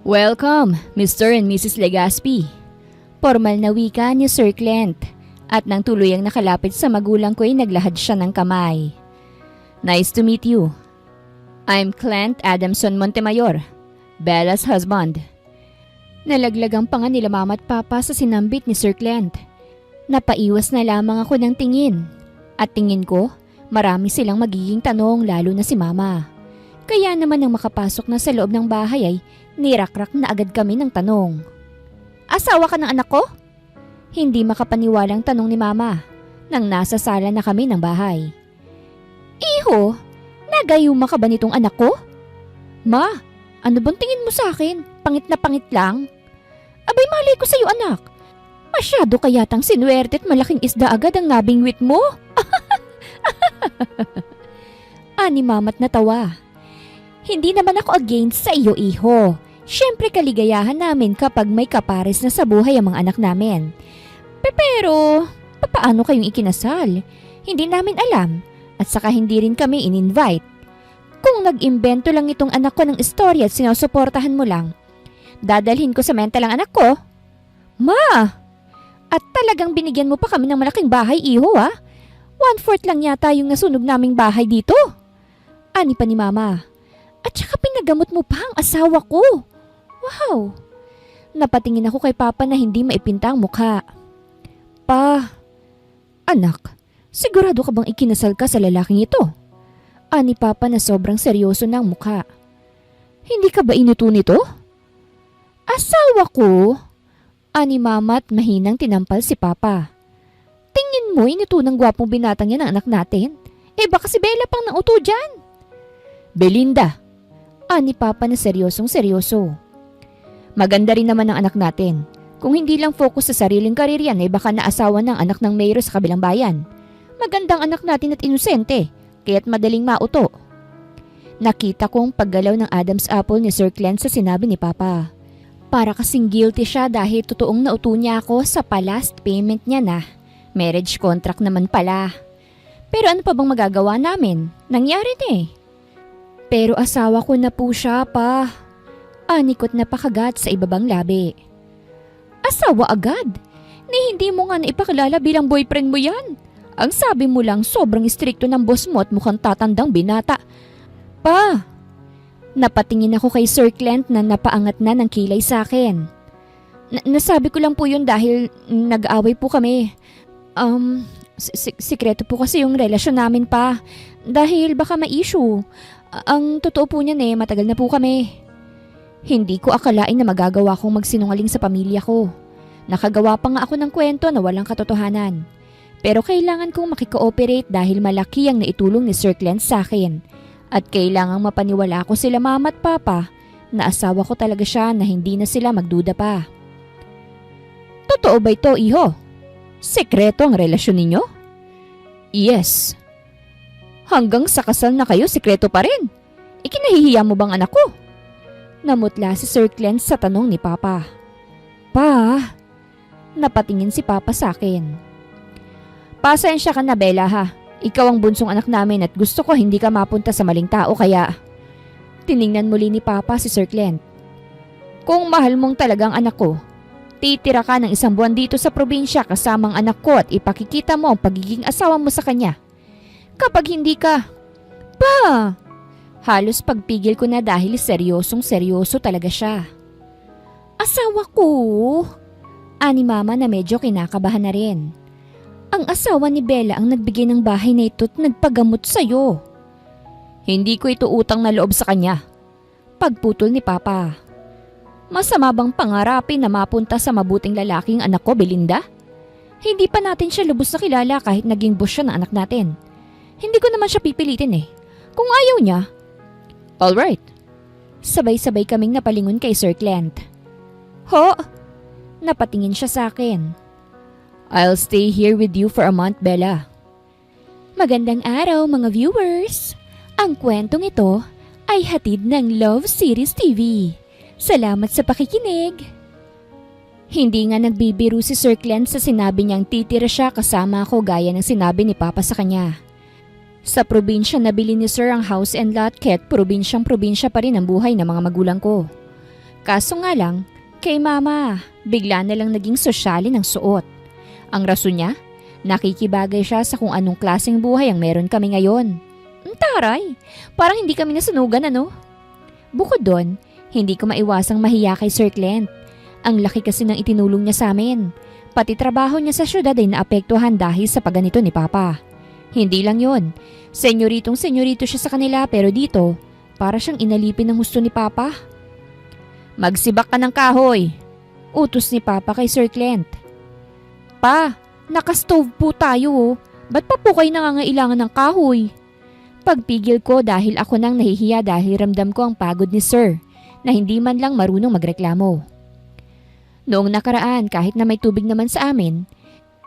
Welcome, Mr. and Mrs. Legaspi. Formal na wika ni Sir Clint at nang tuluyang nakalapit sa magulang ko ay naglahad siya ng kamay. Nice to meet you. I'm Clint Adamson Montemayor, Bella's husband. Nalaglag ang panga nila Mama at Papa sa sinambit ni Sir Clint. Napaiwas na lamang ako ng tingin at tingin ko marami silang magiging tanong lalo na si Mama. Kaya naman nang makapasok na sa loob ng bahay ay nirakrak na agad kami ng tanong. Asawa ka ng anak ko? Hindi makapaniwalang tanong ni Mama nang nasa sala na kami ng bahay. Iho, nagayuma ka ba nitong anak ko? Ma, ano bang tingin mo sa akin? Pangit na pangit lang? Abay malay ko sa'yo anak. Masyado ka yatang sinuwerte at malaking isda agad ang nabingwit mo. Ani Mama't natawa. Hindi naman ako against sa iyo, iho. Siyempre kaligayahan namin kapag may kapares na sa buhay ang mga anak namin. Pero, paano kayong ikinasal? Hindi namin alam at saka hindi rin kami in-invite. Kung nag-imbento lang itong anak ko ng istorya at sinusuportahan mo lang, dadalhin ko sa mental ang anak ko. Ma! At talagang binigyan mo pa kami ng malaking bahay, iho ha? 1/4 lang yata yung nasunog naming bahay dito. Ani pa ni Mama. At saka pinagamot mo pa ang asawa ko. Wow! Napatingin ako kay Papa na hindi maipinta ang mukha. Pa, anak, Sigurado ka bang ikinasal ka sa lalaking ito? Ani Papa na sobrang seryoso ng mukha. Hindi ka ba inuto nito? Asawa ko? Ani Mama at mahinang tinampal si Papa. Tingin mo inuto ng gwapong binatang yan ang anak natin? Baka si Bella pang nauto dyan. Belinda, ani Papa na seryosong seryoso. Maganda rin naman ang anak natin. Kung hindi lang focus sa sariling karir yan, baka naasawa ng anak ng mayor sa kabilang bayan. Magandang anak natin at inosente, kaya't madaling mauto. Nakita kong paggalaw ng Adam's apple ni Sir Clint sa sinabi ni Papa. Para kasing guilty siya dahil totoong nauto niya ako sa palast payment niya na. Marriage contract naman pala. Pero ano pa bang magagawa namin? Nangyari na eh. Pero asawa ko na po siya pa. Anikot na pakagat sa ibabang labi. Asawa agad? Ni hindi mo nga naipakilala bilang boyfriend mo yan. Ang sabi mo lang sobrang istrikto ng boss mo at mukhang tatandang binata. Pa! Napatingin ako kay Sir Clint na napaangat na ng kilay sa akin. Nasabi ko lang po yun dahil nag-away po kami. Sikreto po kasi yung relasyon namin pa. Dahil baka ma-issue. Ang totoo po niyan matagal na po kami. Hindi ko akalain na magagawa kong magsinungaling sa pamilya ko. Nakagawa pa nga ako ng kwento na walang katotohanan. Pero kailangan kong makikooperate dahil malaki ang naitulong ni Sir Clint sa akin. At kailangang mapaniwala ko sila Mama at Papa na asawa ko talaga siya na hindi na sila magduda pa. Totoo ba ito, iho? Sekreto ang relasyon ninyo? Yes. Hanggang sa kasal na kayo, sekreto pa rin. Ikinahihiya mo bang anak ko? Namutla si Sir Clint sa tanong ni Papa. Pa? Napatingin si Papa sa akin. Pasensya ka na, Bella ha. Ikaw ang bunsong anak namin at gusto ko hindi ka mapunta sa maling tao kaya... Tiningnan muli ni Papa si Sir Clint. Kung mahal mong talagang anak ko, titira ka ng 1 buwan dito sa probinsya kasamang anak ko at ipakikita mo ang pagiging asawa mo sa kanya. Kapag hindi ka... Pa! Halos pagpigil ko na dahil seryosong seryoso talaga siya. Asawa ko? Ani Mama na medyo kinakabahan na rin. Ang asawa ni Bella ang nagbigay ng bahay na ito at nagpagamot sa'yo. Hindi ko ito utang na loob sa kanya. Pagputol ni Papa. Masama bang pangarapin na mapunta sa mabuting lalaking anak ko, Belinda? Hindi pa natin siya lubos na kilala kahit naging boss siya ng anak natin. Hindi ko naman siya pipilitin Kung ayaw niya. Alright. Sabay-sabay kaming napalingon kay Sir Clint. Ho? Napatingin siya sa akin. I'll stay here with you for a month, Bella. Magandang araw mga viewers. Ang kwentong ito ay hatid ng Love Series TV. Salamat sa pakikinig. Hindi nga nagbibiro si Sir Clint sa sinabi niyang titira siya kasama ako gaya ng sinabi ni Papa sa kanya. Sa probinsya nabili ni Sir ang house and lot kaya't probinsyang-probinsya pa rin ang buhay ng mga magulang ko. Kaso nga lang, kay Mama, bigla na lang naging sosyalin ang suot. Ang rason niya, nakikibagay siya sa kung anong klaseng buhay ang meron kami ngayon. Taray, parang hindi kami nasunugan Bukod doon, hindi ko maiwasang mahiya kay Sir Clint. Ang laki kasi ng itinulong niya sa amin. Pati trabaho niya sa syudad ay naapektuhan dahil sa pagganito ni Papa. Hindi lang yon, senyorito siya sa kanila pero dito, para siyang inalipin ng husto ni Papa. Magsibak ka ng kahoy, utos ni Papa kay Sir Clint. Pa, nakastove po tayo Ba't pa po kayo nangangailangan ng kahoy? Pagpigil ko dahil ako nang nahihiya dahil ramdam ko ang pagod ni Sir na hindi man lang marunong magreklamo. Noong nakaraan kahit na may tubig naman sa amin,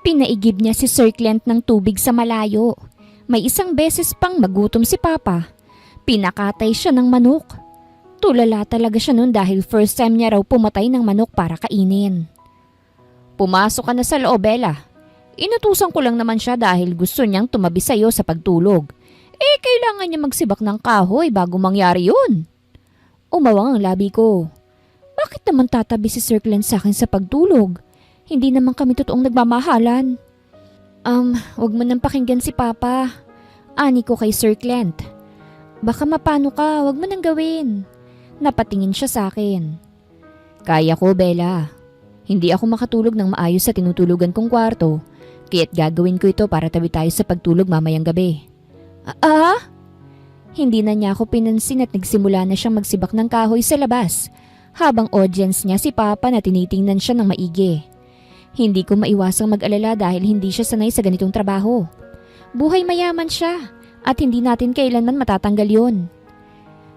pinaigib niya si Sir Clint ng tubig sa malayo. May isang beses pang magutom si Papa. Pinakatay siya ng manok. Tulala talaga siya noon dahil first time niya raw pumatay ng manok para kainin. Pumasok ka na sa loob, Bella. Inutusan ko lang naman siya dahil gusto niyang tumabi sa'yo sa pagtulog. Kailangan niya magsibak ng kahoy bago mangyari yun. Umawang ang labi ko. Bakit naman tatabi si Sir Clint sa akin sa pagtulog? Hindi naman kami totoong nagmamahalan. Wag mo nang pakinggan si Papa. Ani ko kay Sir Clint. Baka mapano ka, wag mo nang gawin. Napatingin siya sa akin. Kaya ko, Bella. Hindi ako makatulog ng maayos sa tinutulugan kong kwarto. Kaya't gagawin ko ito para tabi tayo sa pagtulog mamayang gabi. Hindi na niya ako pinansin at nagsimula na siyang magsibak ng kahoy sa labas, habang audience niya si Papa na tinitingnan siya ng maigi. Hindi ko maiwasang mag-alala dahil hindi siya sanay sa ganitong trabaho. Buhay mayaman siya at hindi natin kailanman matatanggal yun.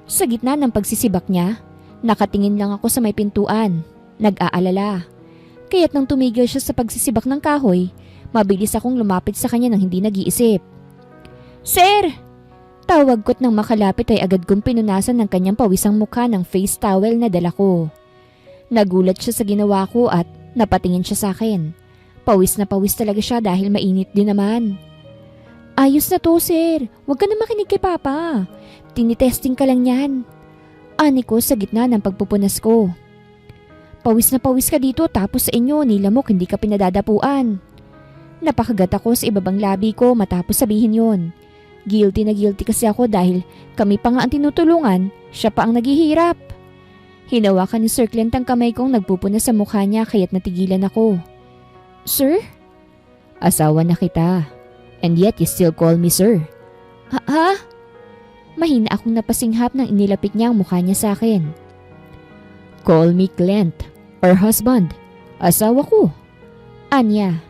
Sa gitna ng pagsisibak niya, nakatingin lang ako sa may pintuan, nag-aalala. Kaya't nang tumigil siya sa pagsisibak ng kahoy, mabilis akong lumapit sa kanya nang hindi nag-iisip. "Sir!" Tawag ko't nang makalapit ay agad kong pinunasan ng kanyang pawisang mukha ng face towel na dala ko. Nagulat siya sa ginawa ko at napatingin siya sa akin. Pawis na pawis talaga siya dahil mainit din naman. "Ayos na to, sir. Huwag ka na makinig kay Papa. Tinitesting ka lang yan." Ani ko sa gitna ng pagpupunas ko. "Pawis na pawis ka dito tapos sa inyo nilamok hindi ka pinadadapuan." Napakagat ako sa ibabang labi ko matapos sabihin yon. Guilty na guilty kasi ako dahil kami pa nga ang tinutulungan, siya pa ang naghihirap. Hinawakan ni Sir Clint ang kamay kong nagpupunas sa mukha niya kaya't natigilan ako. "Sir?" "Asawa na kita. And yet you still call me sir." Ha? Mahina akong napasinghap nang inilapit niya ang mukha niya sa akin. "Call me Clint or husband. Asawa ko." Anya.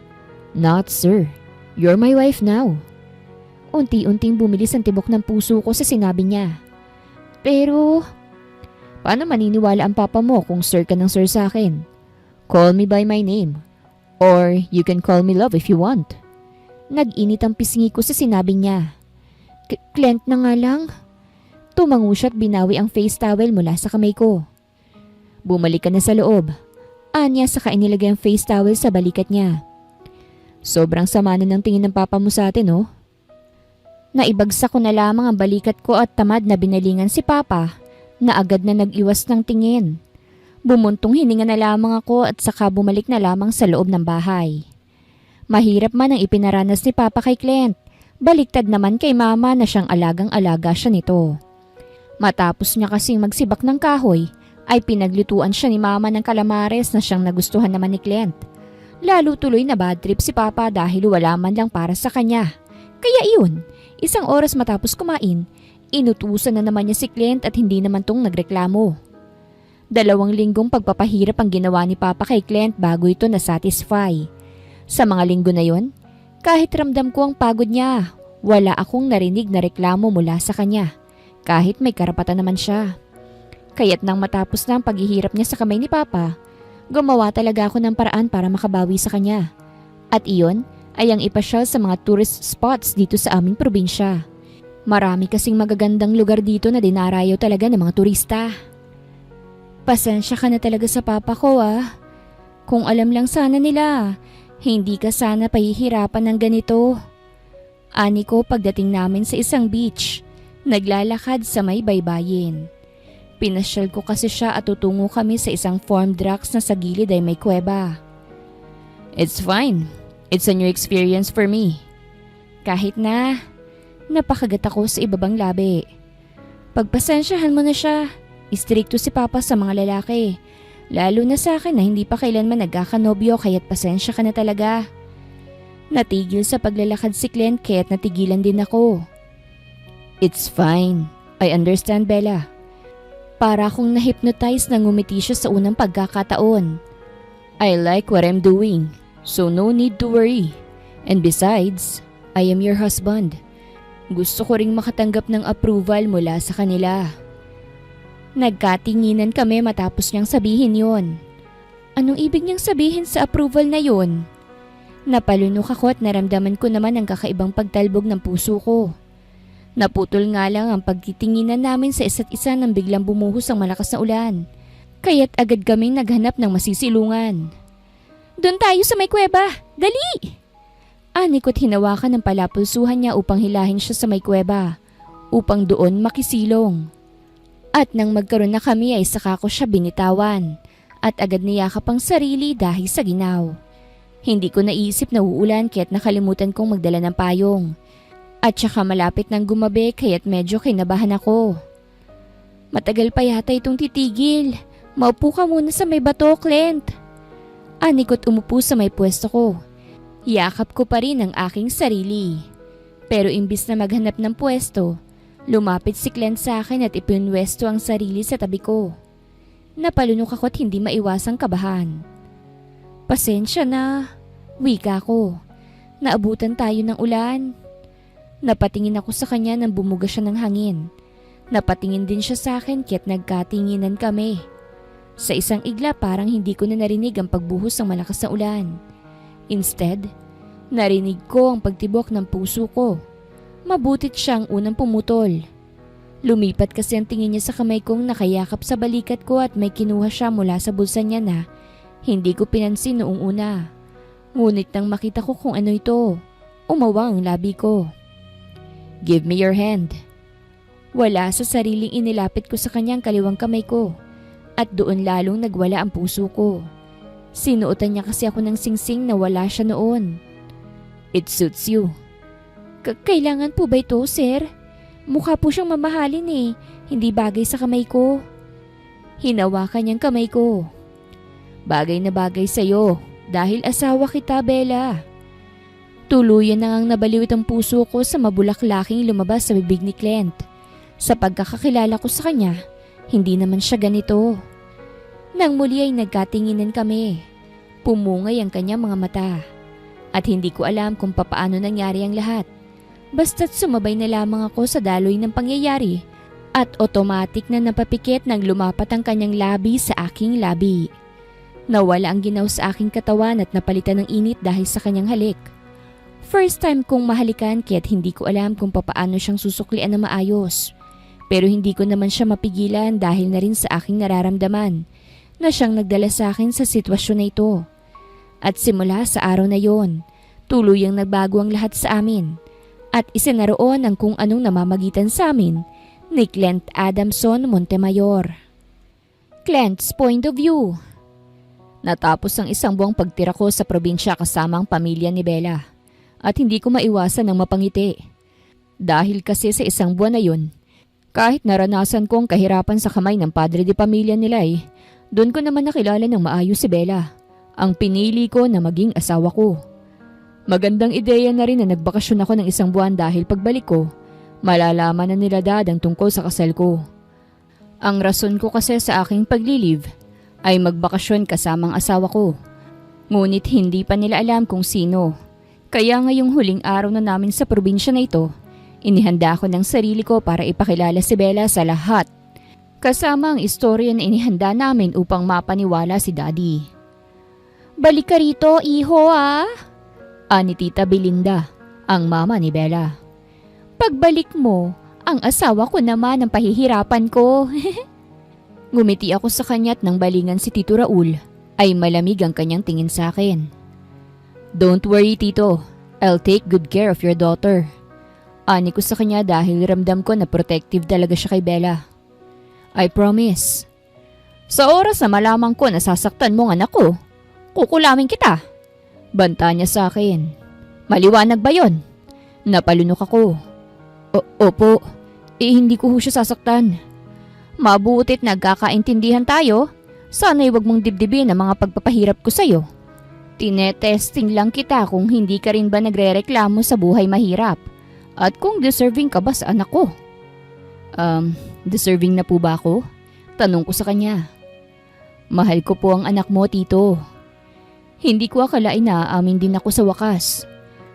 "Not sir. You're my wife now." Unti-unting bumilis ang tibok ng puso ko sa sinabi niya. "Pero, paano maniniwala ang papa mo kung sir ka ng sir sa akin? Call me by my name. Or you can call me love if you want." Nag-init ang pisngi ko sa sinabi niya. Clint na nga lang." Tumango siya at binawi ang face towel mula sa kamay ko. "Bumalik ka na sa loob." Anya saka inilagay ang face towel sa balikat niya. "Sobrang sama na ng tingin ng papa mo sa atin, oh." Naibagsak ko na lamang ang balikat ko at tamad na binalingan si Papa na agad na nag-iwas ng tingin. Bumuntong hininga na lamang ako at saka bumalik na lamang sa loob ng bahay. Mahirap man ang ipinaranas ni Papa kay Clint, baliktad naman kay Mama na siyang alagang-alaga siya nito. Matapos niya kasing magsibak ng kahoy, ay pinaglutuan siya ni Mama ng kalamares na siyang nagustuhan naman ni Clint. Lalo tuloy na bad trip si Papa dahil wala man lang para sa kanya. Kaya iyon, isang oras matapos kumain, inutusan na naman niya si Clint at hindi naman tong nagreklamo. 2 linggong pagpapahirap ang ginawa ni Papa kay Clint bago ito na-satisfy. Sa mga linggo na yon, kahit ramdam ko ang pagod niya, wala akong narinig na reklamo mula sa kanya, kahit may karapatan naman siya. Kaya't nang matapos na ang paghihirap niya sa kamay ni Papa, gumawa talaga ako ng paraan para makabawi sa kanya. At iyon ay ang ipasyal sa mga tourist spots dito sa aming probinsya. Marami kasing magagandang lugar dito na dinarayo talaga ng mga turista. Pasensya ka na talaga sa papa ko ah. Kung alam lang sana nila, hindi ka sana pahihirapan ng ganito. Ani ko pagdating namin sa isang beach, naglalakad sa may baybayin. Pinasyal ko kasi siya at tutungo kami sa isang formed rocks na sa gilid ay may kuweba. It's fine. It's a new experience for me. Kahit na, napakagat ako sa ibabang labi. Pagpasensyahan mo na siya. Istrikto si Papa sa mga lalaki. Lalo na sa akin na hindi pa kailanman nagkakanobyo kaya't pasensya ka na talaga. Natigil sa paglalakad si Clint kaya't natigilan din ako. It's fine. I understand, Bella. Para akong na-hypnotize na ngumiti siya sa unang pagkakataon. I like what I'm doing, so no need to worry. And besides, I am your husband. Gusto ko ring makatanggap ng approval mula sa kanila. Nagkatinginan kami matapos niyang sabihin yon. Anong ibig niyang sabihin sa approval na yon? Napalunok ako at naramdaman ko naman ang kakaibang pagtalbog ng puso ko. Naputol nga lang ang pagtitinginan namin sa isa't isa nang biglang bumuhos ang malakas na ulan. Kaya't agad kaming naghanap ng masisilungan. Doon tayo sa may kuweba! Dali! Ani ko't hinawakan ng palapulsuhan niya upang hilahin siya sa may kuweba, upang doon makisilong. At nang magkaroon na kami ay saka ko siya binitawan at agad niyakap ang sarili dahil sa ginaw. Hindi ko naisip na uulan kaya't nakalimutan kong magdala ng payong. At saka malapit nang gumabi kaya't medyo kinabahan ako. Matagal pa yata itong titigil. Maupo ka muna sa may bato, Clint. Ani ko't umupo sa may pwesto ko. Yakap ko pa rin ang aking sarili. Pero imbis na maghanap ng pwesto, lumapit si Clint sa akin at ipinwesto ang sarili sa tabi ko. Napalunok ako at hindi maiwasang kabahan. Pasensya na, wika ko. Naabutan tayo ng ulan. Napatingin ako sa kanya nang bumuga siya ng hangin. Napatingin din siya sa akin kaya't nagkatinginan kami. Sa isang igla parang hindi ko na narinig ang pagbuhos ng malakas na ulan. Instead, narinig ko ang pagtibok ng puso ko. Mabutit siyang unang pumutol. Lumipat kasi ang tingin niya sa kamay kong nakayakap sa balikat ko at may kinuha siya mula sa bulsa niya na hindi ko pinansin noong una. Ngunit nang makita ko kung ano ito, umawang ang labi ko. "Give me your hand." Wala sa sariling inilapit ko sa kanyang kaliwang kamay ko at doon lalong nagwala ang puso ko. Sinuotan niya kasi ako ng singsing na wala siya noon. "It suits you." Kailangan po ba ito, sir? Mukha po siyang mamahalin eh. Hindi bagay sa kamay ko. Hinawakan niyang kamay ko. "Bagay na bagay sa'yo dahil asawa kita, Bella." Tuluyan na ngang nabaliw itong puso ko sa mabulaklaking lumabas sa bibig ni Clint. Sa pagkakakilala ko sa kanya, hindi naman siya ganito. Nang muli ay nagkatinginan kami. Pumungay ang kanyang mga mata. At hindi ko alam kung papaano nangyari ang lahat. Basta't sumabay na lamang ako sa daloy ng pangyayari at otomatik na napapikit nang lumapat ang kanyang labi sa aking labi. Nawala ang ginaw sa aking katawan at napalitan ng init dahil sa kanyang halik. First time kong mahalikan kaya't hindi ko alam kung papaano siyang susuklian na maayos. Pero hindi ko naman siya mapigilan dahil na rin sa aking nararamdaman na siyang nagdala sa akin sa sitwasyon na ito. At simula sa araw na yon, tuluyang nagbago ang lahat sa amin at isinaroon ang kung anong namamagitan sa amin ni Clint Adamson Montemayor. Clint's point of view. Natapos ang isang buwang pagtira ko sa probinsya kasama ang pamilya ni Bella at hindi ko maiwasan ng mapangiti. Dahil kasi sa isang buwan na yun, kahit naranasan ko ang kahirapan sa kamay ng padre de pamilya nila doon ko naman nakilala ng maayos si Bella, ang pinili ko na maging asawa ko. Magandang ideya na rin na nagbakasyon ako ng isang buwan dahil pagbalik ko, malalaman na nila Dad ang tungkol sa kasal ko. Ang rason ko kasi sa aking paglilive ay magbakasyon kasamang asawa ko. Ngunit hindi pa nila alam kung sino. Kaya ngayong huling araw na namin sa probinsya na ito, inihanda ko ng sarili ko para ipakilala si Bella sa lahat. Kasama ang istorya na inihanda namin upang mapaniwala si Daddy. "Balik ka rito, iho ani Tita Belinda, ang mama ni Bella. "Pagbalik mo, ang asawa ko naman ang pahihirapan ko." Ngumiti ako sa kanya at nang balingan si Tito Raul, ay malamig ang kanyang tingin sa akin. "Don't worry, Tito. I'll take good care of your daughter." Ani ko sa kanya dahil ramdam ko na protective talaga siya kay Bella. "I promise." "Sa oras na malamang ko na sasaktan mo ang anak ko, kukulawin kita." Banta niya sa akin. "Maliwanag ba yon?" Napalunok ako. Opo, hindi ko siya sasaktan." "Mabutit nagkakaintindihan tayo. Sana'y wag mong dibdibin ang mga pagpapahirap ko sa'yo. Tinetesting lang kita kung hindi ka rin ba nagrereklamo sa buhay mahirap at kung deserving ka ba sa anak ko." Deserving na po ba ako?" Tanong ko sa kanya. "Mahal ko po ang anak mo, Tito." Hindi ko akalain na aamin din ako sa wakas.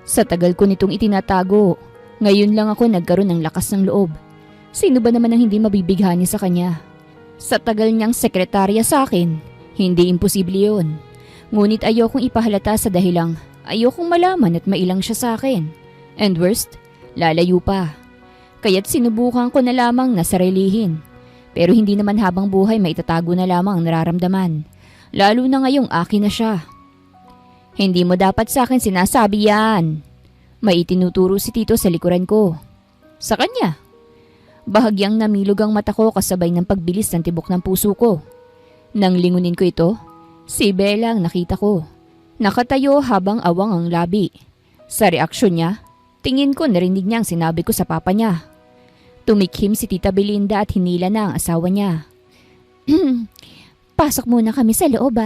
Sa tagal ko nitong itinatago, ngayon lang ako nagkaroon ng lakas ng loob. Sino ba naman ang hindi mabibighani sa kanya? Sa tagal niyang sekretarya sa akin, hindi imposible yun. Ngunit ayokong ipahalata sa dahilang ayokong malaman at mailang siya sa akin. And worst, lalayo pa. Kaya't sinubukan ko na lamang na sarilihin. Pero hindi naman habang buhay maitatago na lamang ang nararamdaman. Lalo na ngayong akin na siya. "Hindi mo dapat sa akin sinasabi yan." May itinuturo si Tito sa likuran ko. Sa kanya. Bahagyang namilog ang mata ko kasabay ng pagbilis ng tibok ng puso ko. Nang lingunin ko ito, si Bella ang nakita ko. Nakatayo habang awang ang labi. Sa reaksyon niya, tingin ko narinig niya ang sinabi ko sa papa niya. Tumikhim si Tita Belinda at hinila na ang asawa niya. "Pasok muna kami sa loob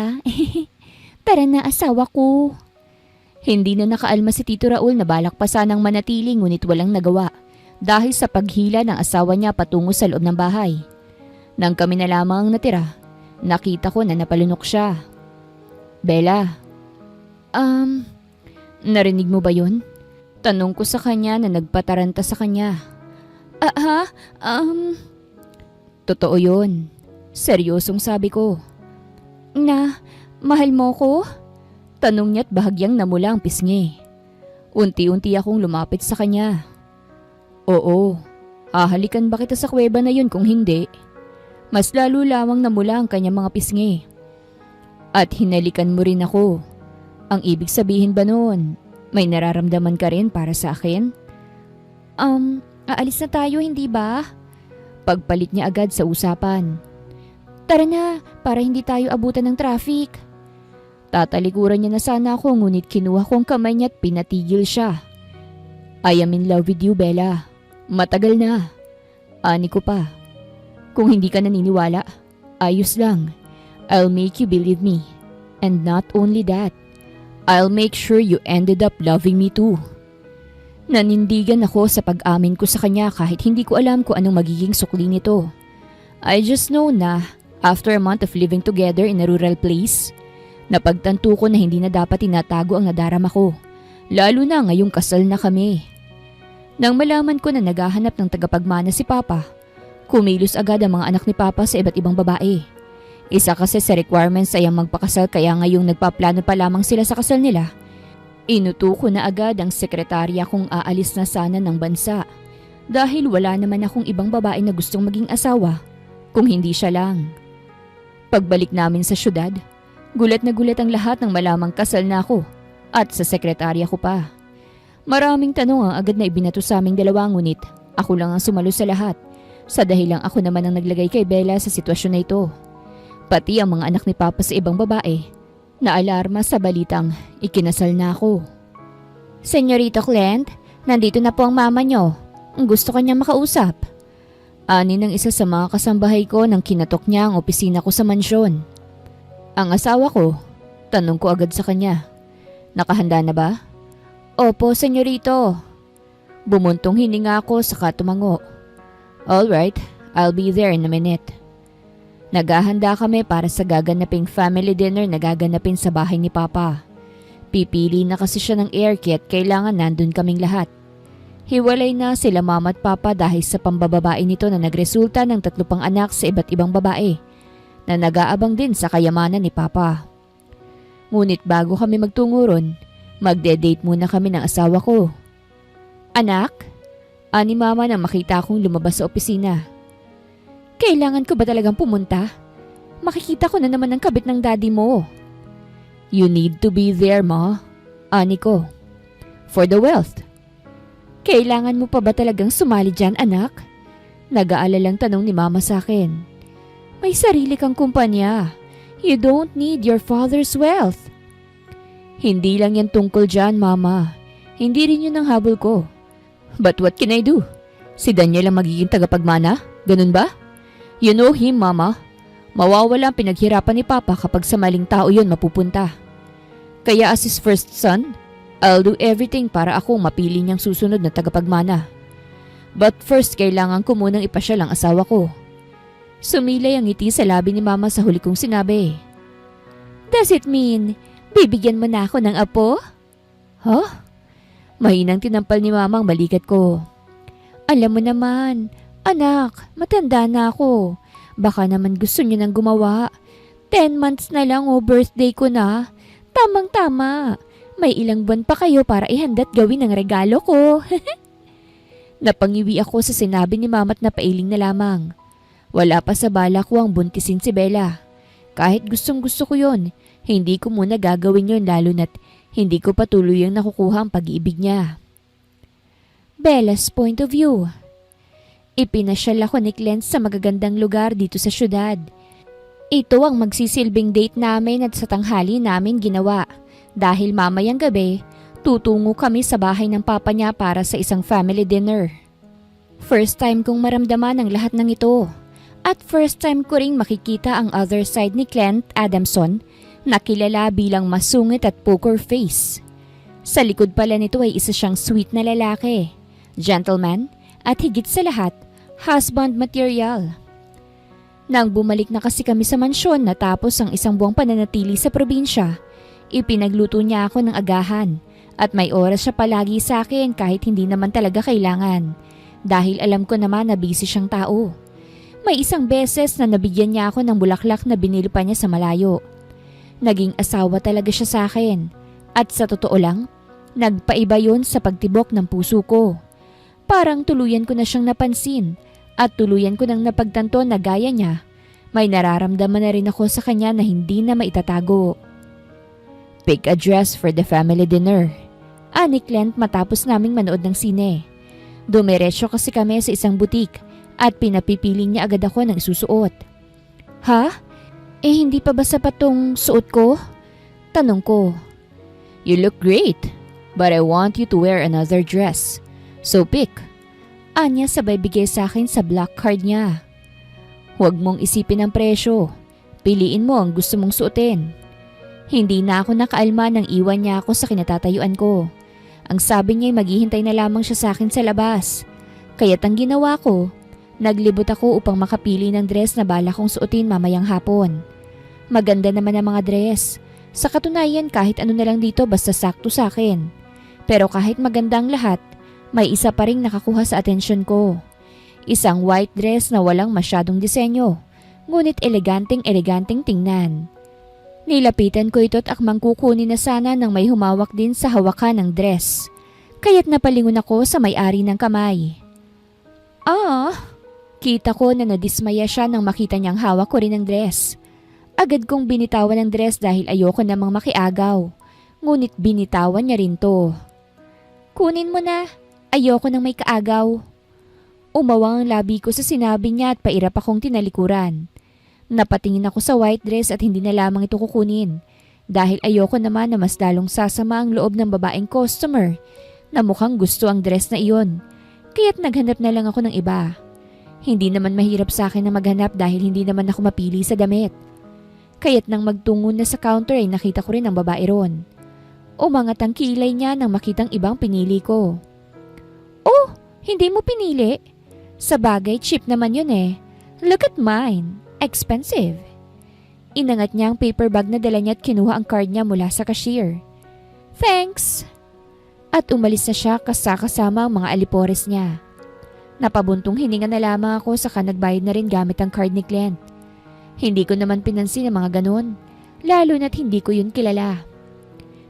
Tara na, asawa ko." Hindi na nakaalma si Tito Raul na balak pa sanang manatili ngunit walang nagawa dahil sa paghila ng asawa niya patungo sa loob ng bahay. Nang kami na lamang ang natira, nakita ko na napalunok siya. Bella, narinig mo ba yun? Tanong ko sa kanya na nagpataranta sa kanya. Totoo yun. Seryosong sabi ko. Na, mahal mo ko? Tanong niya't bahagyang namula ang pisngi. Unti-unti akong lumapit sa kanya. Oo, hahalikan ba kita sa kuweba na yun kung hindi? Mas lalo lamang namula ang kanyang mga pisngi. At hinalikan mo rin ako. Ang ibig sabihin ba noon, may nararamdaman ka rin para sa akin? Aalis na tayo hindi ba? Pagpalit niya agad sa usapan. Tara na, para hindi tayo abutan ng traffic. Tatalikuran niya na sana ako ngunit kinuha kong kamay niya at pinatigil siya. I am in love with you, Bella. Matagal na. Ani ko pa. Kung hindi ka naniniwala, ayos lang. I'll make you believe me. And not only that, I'll make sure you ended up loving me too. Nanindigan ako sa pag-amin ko sa kanya kahit hindi ko alam kung anong magiging sukli nito. I just know na after a month of living together in a rural place, napagtanto ko na hindi na dapat tinatago ang nadarama ko, lalo na ngayong kasal na kami. Nang malaman ko na naghahanap ng tagapagmana si Papa, kumilos agad ang mga anak ni Papa sa iba't ibang babae. Isa kasi sa requirements ay ang magpakasal kaya ngayong nagpaplano pa lamang sila sa kasal nila. Inuto ko na agad ang sekretarya kung aalis na sana ng bansa dahil wala naman akong ibang babae na gustong maging asawa kung hindi siya lang. Pagbalik namin sa syudad, gulat na gulat ang lahat ng malamang kasal na ako at sa sekretarya ko pa. Maraming tanong ang agad na ibinato sa aming dalawa ngunit ako lang ang sumalo sa lahat sa dahilang ako naman ang naglagay kay Bella sa sitwasyon na ito. Pati ang mga anak ni Papa sa ibang babae na alarma sa balitang ikinasal na ako. Senyorito Clint, nandito na po ang mama nyo. Gusto ko niya makausap. Ani ng isa sa mga kasambahay ko nang kinatok niya ang opisina ko sa mansyon. Ang asawa ko, tanong ko agad sa kanya. Nakahanda na ba? Opo, senyorito. Bumuntong hininga ako saka tumango. Alright, I'll be there in a minute. Naghahanda kami para sa gaganaping family dinner na gaganapin sa bahay ni Papa. Pipili na kasi siya ng air kit kailangan nandun kaming lahat. Hiwalay na sila mama at papa dahil sa pambababae nito na nagresulta ng 3 pang anak sa iba't ibang babae na nag-aabang din sa kayamanan ni Papa. Ngunit bago kami magtungo ron, magde-date muna kami ng asawa ko. Anak? Ani mama nang makita akong lumabas sa opisina. Kailangan ko ba talagang pumunta? Makikita ko na naman ang kabit ng daddy mo. You need to be there, ma. Ani ko. For the wealth. Kailangan mo pa ba talagang sumali dyan, anak? Nag-aalalang tanong ni mama sa akin. May sarili kang kumpanya. You don't need your father's wealth. Hindi lang yan tungkol dyan, mama. Hindi rin yun ang habol ko. But what can I do? Si Daniel ang magiging tagapagmana? Ganun ba? You know him, mama. Mawawala ang pinaghirapan ni Papa kapag sa maling tao yun mapupunta. Kaya as his first son, I'll do everything para akong mapili niyang susunod na tagapagmana. But first, kailangan ko munang ipasyal ang asawa ko. Sumilay ang ngiti sa labi ni mama sa huli kong sinabi. Does it mean, bibigyan mo na ako ng apo? Huh? Mahinang tinampal ni mama ang balikat ko. Alam mo naman, anak, matanda na ako. Baka naman gusto niyo nang gumawa. 10 months na lang birthday ko na. Tamang-tama. May ilang buwan pa kayo para ihanda't gawin ang regalo ko. Napangiwi ako sa sinabi ni mama't napailing na lamang. Wala pa sa bala ko ang buntisin si Bella. Kahit gustong gusto ko yon, hindi ko muna gagawin yon lalo na't hindi ko patuloy ang nakukuha ang pag-ibig niya. Bella's point of view. Ipinasyal ako ni Clint sa magagandang lugar dito sa syudad. Ito ang magsisilbing date namin at sa tanghali namin ginawa. Dahil mamayang gabi, tutungo kami sa bahay ng papa niya para sa isang family dinner. First time kong maramdaman ang lahat ng ito. At first time ko ring makikita ang other side ni Clint Adamson na kilala bilang masungit at poker face. Sa likod pala nito ay isa siyang sweet na lalaki, gentleman at higit sa lahat, husband material. Nang bumalik na kasi kami sa mansyon natapos ang isang buwang pananatili sa probinsya, ipinagluto niya ako ng agahan at may oras siya palagi sa akin kahit hindi naman talaga kailangan dahil alam ko naman na busy siyang tao. May isang beses na nabigyan niya ako ng bulaklak na binili pa niya sa malayo. Naging asawa talaga siya sa akin at sa totoo lang, nagpaiba yun sa pagtibok ng puso ko. Parang tuluyan ko na siyang napansin at tuluyan ko nang napagtanto na gaya niya, may nararamdaman na rin ako sa kanya na hindi na maitatago. Pick a dress for the family dinner. Ani Clint matapos naming manood ng sine. Dumiretso kasi kami sa isang butik at pinapipiling niya agad ako ng isusuot. Ha? Hindi pa ba sapat tong suot ko? Tanong ko. You look great, but I want you to wear another dress. So pick. Anya sabay bigay sa akin sa black card niya. Huwag mong isipin ang presyo. Piliin mo ang gusto mong suotin. Hindi na ako nakaalma nang iwan niya ako sa kinatatayuan ko. Ang sabi niya ay maghihintay na lamang siya sa akin sa labas. Kaya't ang ginawa ko, naglibot ako upang makapili ng dress na bala kong suotin mamayang hapon. Maganda naman ang mga dress. Sa katunayan kahit ano na lang dito basta sakto sa akin. Pero kahit maganda ang lahat, may isa pa ring nakakuha sa atensyon ko. Isang white dress na walang masyadong disenyo, ngunit eleganteng tingnan. Nilapitan ko ito at akmang kukunin na sana nang may humawak din sa hawakan ng dress. Kaya't napalingon ako sa may-ari ng kamay. Kita ko na nadismaya siya nang makita niyang hawak ko rin ng dress. Agad kong binitawan ng dress dahil ayoko namang makiagaw. Ngunit binitawan niya rin to. Kunin mo na. Ayoko nang may kaagaw. Umawang ang labi ko sa sinabi niya at pairap akong tinalikuran. Napatingin ako sa white dress at hindi na lamang ito kukunin dahil ayoko naman na mas lalong sasama ang loob ng babaeng customer na mukhang gusto ang dress na iyon. Kaya't naghanap na lang ako ng iba. Hindi naman mahirap sa akin na maghanap dahil hindi naman ako mapili sa damit. Kaya't nang magtungo na sa counter ay nakita ko rin ang babae ron. Umangat ang kilay niya nang makitang ibang pinili ko. Oh, hindi mo pinili? Sa bagay, cheap naman yun eh. Look at mine. Expensive. Inangat niya ang paper bag na dala niya at kinuha ang card niya mula sa cashier. Thanks. At umalis na siya kasama ang mga alipores niya. Napabuntong hininga na lamang ako saka nagbayad na rin gamit ang card ni Clint. Hindi ko naman pinansin ang mga ganon, lalo na't hindi ko yun kilala.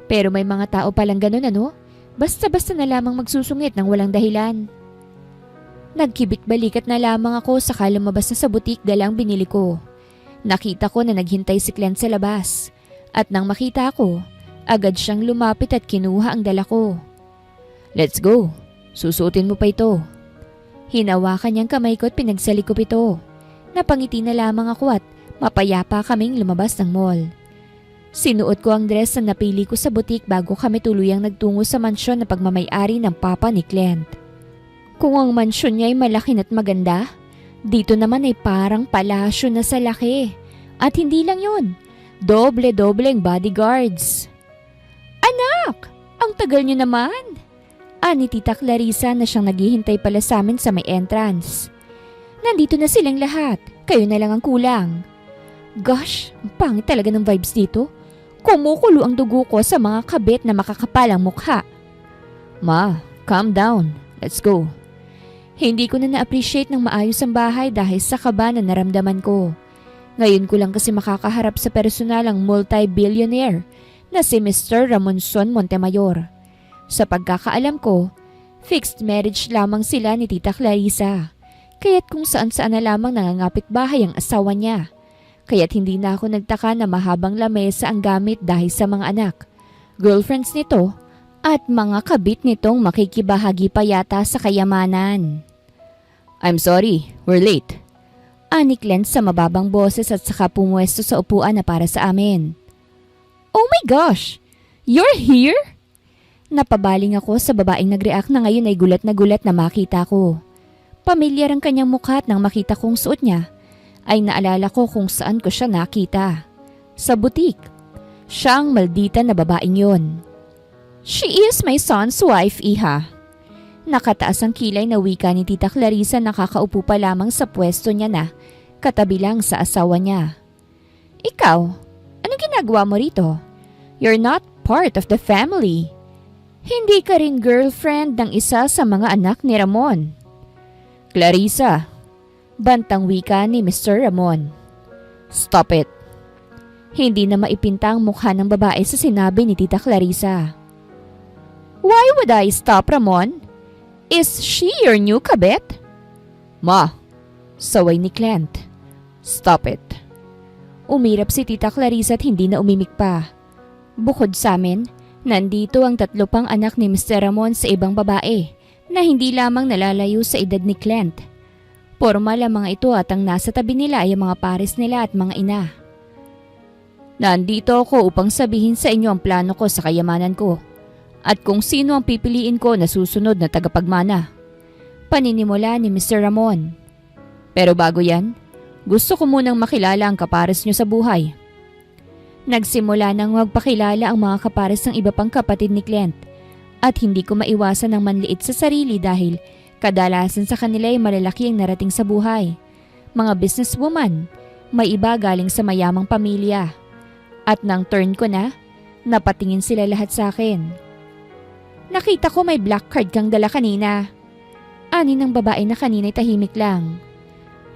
Pero may mga tao palang ganon ano? Basta-basta na lamang magsusungit ng walang dahilan. Nagkibit-balikat na lamang ako saka lumabas na sa butik dalang binili ko. Nakita ko na naghintay si Clint sa labas. At nang makita ko, agad siyang lumapit at kinuha ang dala ko. Let's go. Susuotin mo pa ito. Hinawakan niyang kamay ko at pinagsalikop ito. Napangiti na lamang ako at mapayapa kaming lumabas ng mall. Sinuot ko ang dress na napili ko sa butik bago kami tuluyang nagtungo sa mansyon na pagmamay-ari ng papa ni Clint. Kung ang mansyon niya ay malaki at maganda, dito naman ay parang palasyo na sa laki. At hindi lang yun, doble-dobleng bodyguards. Anak! Ang tagal niyo naman! Ani Tita Clarissa na siyang naghihintay pala sa amin sa may entrance. Nandito na silang lahat, kayo na lang ang kulang. Gosh, ang pangit talaga ng vibes dito. Kumukulo ang dugo ko sa mga kabit na makakapalang mukha. Ma, calm down. Let's go. Hindi ko na na-appreciate ng maayos ang bahay dahil sa kaba na naramdaman ko. Ngayon ko lang kasi makakaharap sa personal ang multi-billionaire na si Mr. Ramonson Montemayor. Sa pagkakaalam ko, fixed marriage lamang sila ni Tita Clarissa. Kaya't kung saan-saan na lamang nangangapit bahay ang asawa niya. Kaya't hindi na ako nagtaka na mahabang lamesa ang gamit dahil sa mga anak, girlfriends nito at mga kabit nitong makikibahagi pa yata sa kayamanan. I'm sorry, we're late. Ani Clint sa mababang boses at saka pumuesto sa upuan na para sa amin. Oh my gosh! You're here? Napabaling ako sa babaeng nag-react na ngayon ay gulat na makita ko. Pamilyar ang kanyang mukha at nang makita kong suot niya, ay naalala ko kung saan ko siya nakita. Sa butik. Siya ang maldita na babaeng yon. She is my son's wife, iha. Nakataas ang kilay na wika ni Tita Clarissa, nakakaupo pa lamang sa pwesto niya na katabi lang sa asawa niya. Ikaw, anong ginagawa mo rito? You're not part of the family. Hindi ka rin girlfriend ng isa sa mga anak ni Ramon. Clarissa, bantang wika ni Mr. Ramon. Stop it. Hindi na maipinta ang mukha ng babae sa sinabi ni Tita Clarissa. Why would I stop, Ramon? Is she your new kabit? Ma, saway ni Clint. Stop it. Umirap si Tita Clarissa at hindi na umimik pa. Bukod sa amin, nandito ang 3 pang anak ni Mr. Ramon sa ibang babae na hindi lamang nalalayo sa edad ni Clint. Formal ang mga ito at ang nasa tabi nila ay ang mga pares nila at mga ina. Nandito ako upang sabihin sa inyo ang plano ko sa kayamanan ko at kung sino ang pipiliin ko na susunod na tagapagmana. Paninimula ni Mr. Ramon. Pero bago yan, gusto ko munang makilala ang kapares nyo sa buhay. Nagsimula nang magpakilala ang mga kapares ng iba pang kapatid ni Clint at hindi ko maiwasan ng manliit sa sarili dahil kadalasan sa kanila ay malalaki ang narating sa buhay. Mga businesswoman, may iba galing sa mayamang pamilya. At nang turn ko na, napatingin sila lahat sa akin. Nakita ko may black card kang dala kanina. Ani ng babae na kanina'y tahimik lang.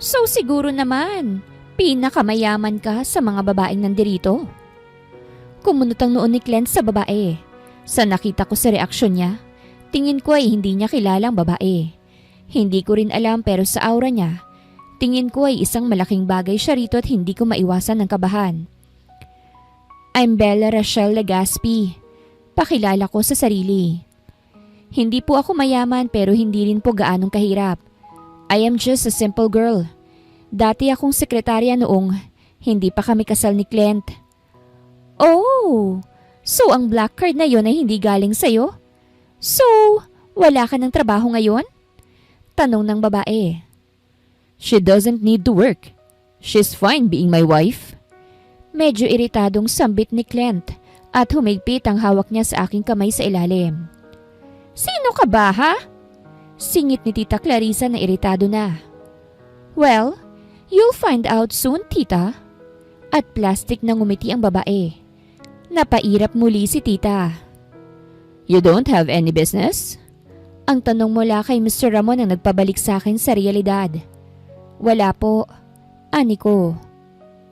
So siguro naman, pinakamayaman ka sa mga babaeng nandirito. Kumunot ang noon ni Clint sa babae. Sa nakita ko sa reaksyon niya, tingin ko ay hindi niya kilalang babae. Hindi ko rin alam pero sa aura niya, tingin ko ay isang malaking bagay siya rito at hindi ko maiwasan ng kabahan. I'm Bella Rachel Legaspi. Pakilala ko sa sarili. Hindi po ako mayaman pero hindi rin po gaanong kahirap. I am just a simple girl. Dati akong sekretarya noong hindi pa kami kasal ni Clint. Oh, so ang black card na yon ay hindi galing sa'yo? So, wala ka ng trabaho ngayon? Tanong ng babae. She doesn't need to work. She's fine being my wife. Medyo iritadong sambit ni Clint at humigpit ang hawak niya sa aking kamay sa ilalim. Sino ka ba, ha? Singit ni Tita Clarissa na iritado na. Well, you'll find out soon, tita. At plastic na ngumiti ang babae. Napairap muli si tita. You don't have any business? Ang tanong mula kay Mr. Ramon ang nagpabalik sa akin sa realidad. Wala po. Ani ko.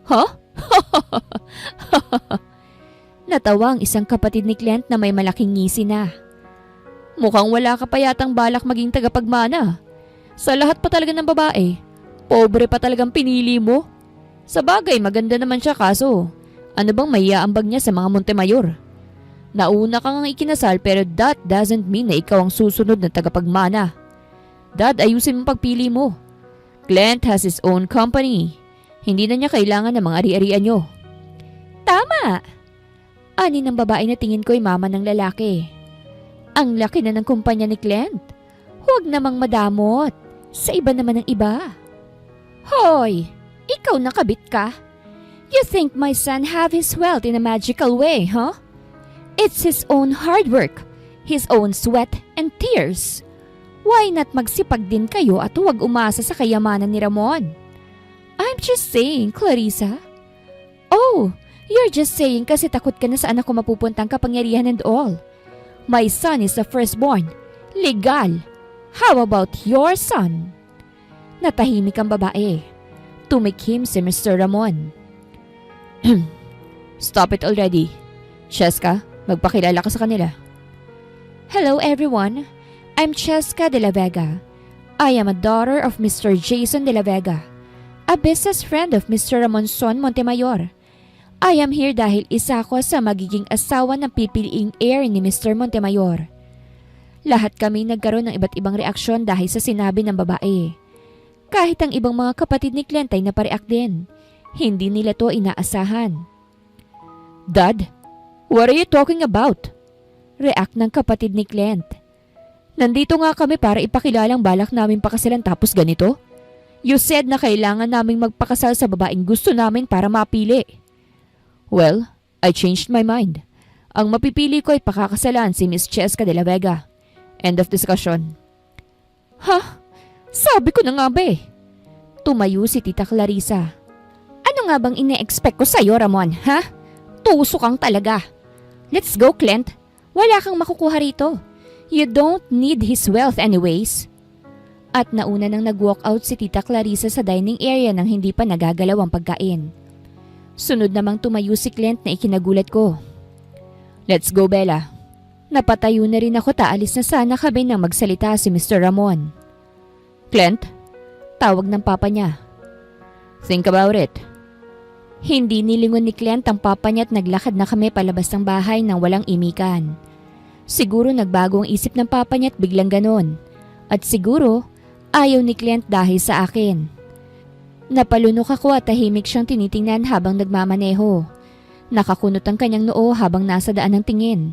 Huh? Natawa ang isang kapatid ni Clint na may malaking ngisi na. Mukhang wala ka pa yatang balak maging tagapagmana. Sa lahat pa talaga ng babae, pobre pa talagang pinili mo. Sa bagay, maganda naman siya kaso, ano bang maiaambag niya sa mga Montemayor? Nauna kang ikinasal pero that doesn't mean na ikaw ang susunod na tagapagmana. Dad, ayusin mong pagpili mo. Clint has his own company. Hindi na niya kailangan ng mga ari-arian nyo. Tama! Ani ng babae na tingin ko'y mama ng lalaki. Ang laki na ng kumpanya ni Clint. Huwag namang madamot. Sa iba naman ang iba. Hoy! Ikaw nakabit ka? You think my son have his wealth in a magical way, huh? It's his own hard work. His own sweat and tears. Why not magsipag din kayo at huwag umasa sa kayamanan ni Ramon? I'm just saying, Clarissa. Oh! You're just saying kasi takot ka na sa anak ko mapupuntang kapangyarihan and all. My son is the firstborn. Legal. How about your son? Natahimik ang babae. Tumikhim si Mr. Ramon. Stop it already. Cheska, magpakilala ka sa kanila. Hello everyone. I'm Cheska de la Vega. I am a daughter of Mr. Jason de la Vega, a business friend of Mr. Ramonson Montemayor. I am here dahil isa ako sa magiging asawa ng pipiliing heir ni Mr. Montemayor. Lahat kami nagkaroon ng iba't ibang reaksyon dahil sa sinabi ng babae. Kahit ang ibang mga kapatid ni Clint ay napareact din. Hindi nila to inaasahan. Dad, what are you talking about? React ng kapatid ni Clint. Nandito nga kami para ipakilalang balak namin pakasalan tapos ganito. You said na kailangan naming magpakasal sa babaeng gusto namin para mapili. Well, I changed my mind. Ang mapipili ko ay pakakasalan si Miss Cheska de la Vega. End of discussion. Ha? Sabi ko na nga ba eh. Tumayo si Tita Clarissa. Ano nga bang ine-expect ko sa'yo, Ramon, ha? Tuso kang talaga. Let's go, Clint. Wala kang makukuha rito. You don't need his wealth anyways. At nauna nang nag-walk out si Tita Clarissa sa dining area nang hindi pa nagagalaw ang pagkain. Sunod namang tumayo si Clint na ikinagulat ko. Let's go, Bella. Napatayo na rin ako, taalis na sana kami nang magsalita si Mr. Ramon. Clint? Tawag ng papa niya. Think about it. Hindi nilingon ni Clint ang papa niya at naglakad na kami palabas ng bahay nang walang imikan. Siguro nagbago ang isip ng papa niya at biglang ganon. At siguro ayaw ni Clint dahil sa akin. Napalunok ako at tahimik siyang tinitingnan habang nagmamaneho. Nakakunot ang kanyang noo habang nasa daan ng tingin.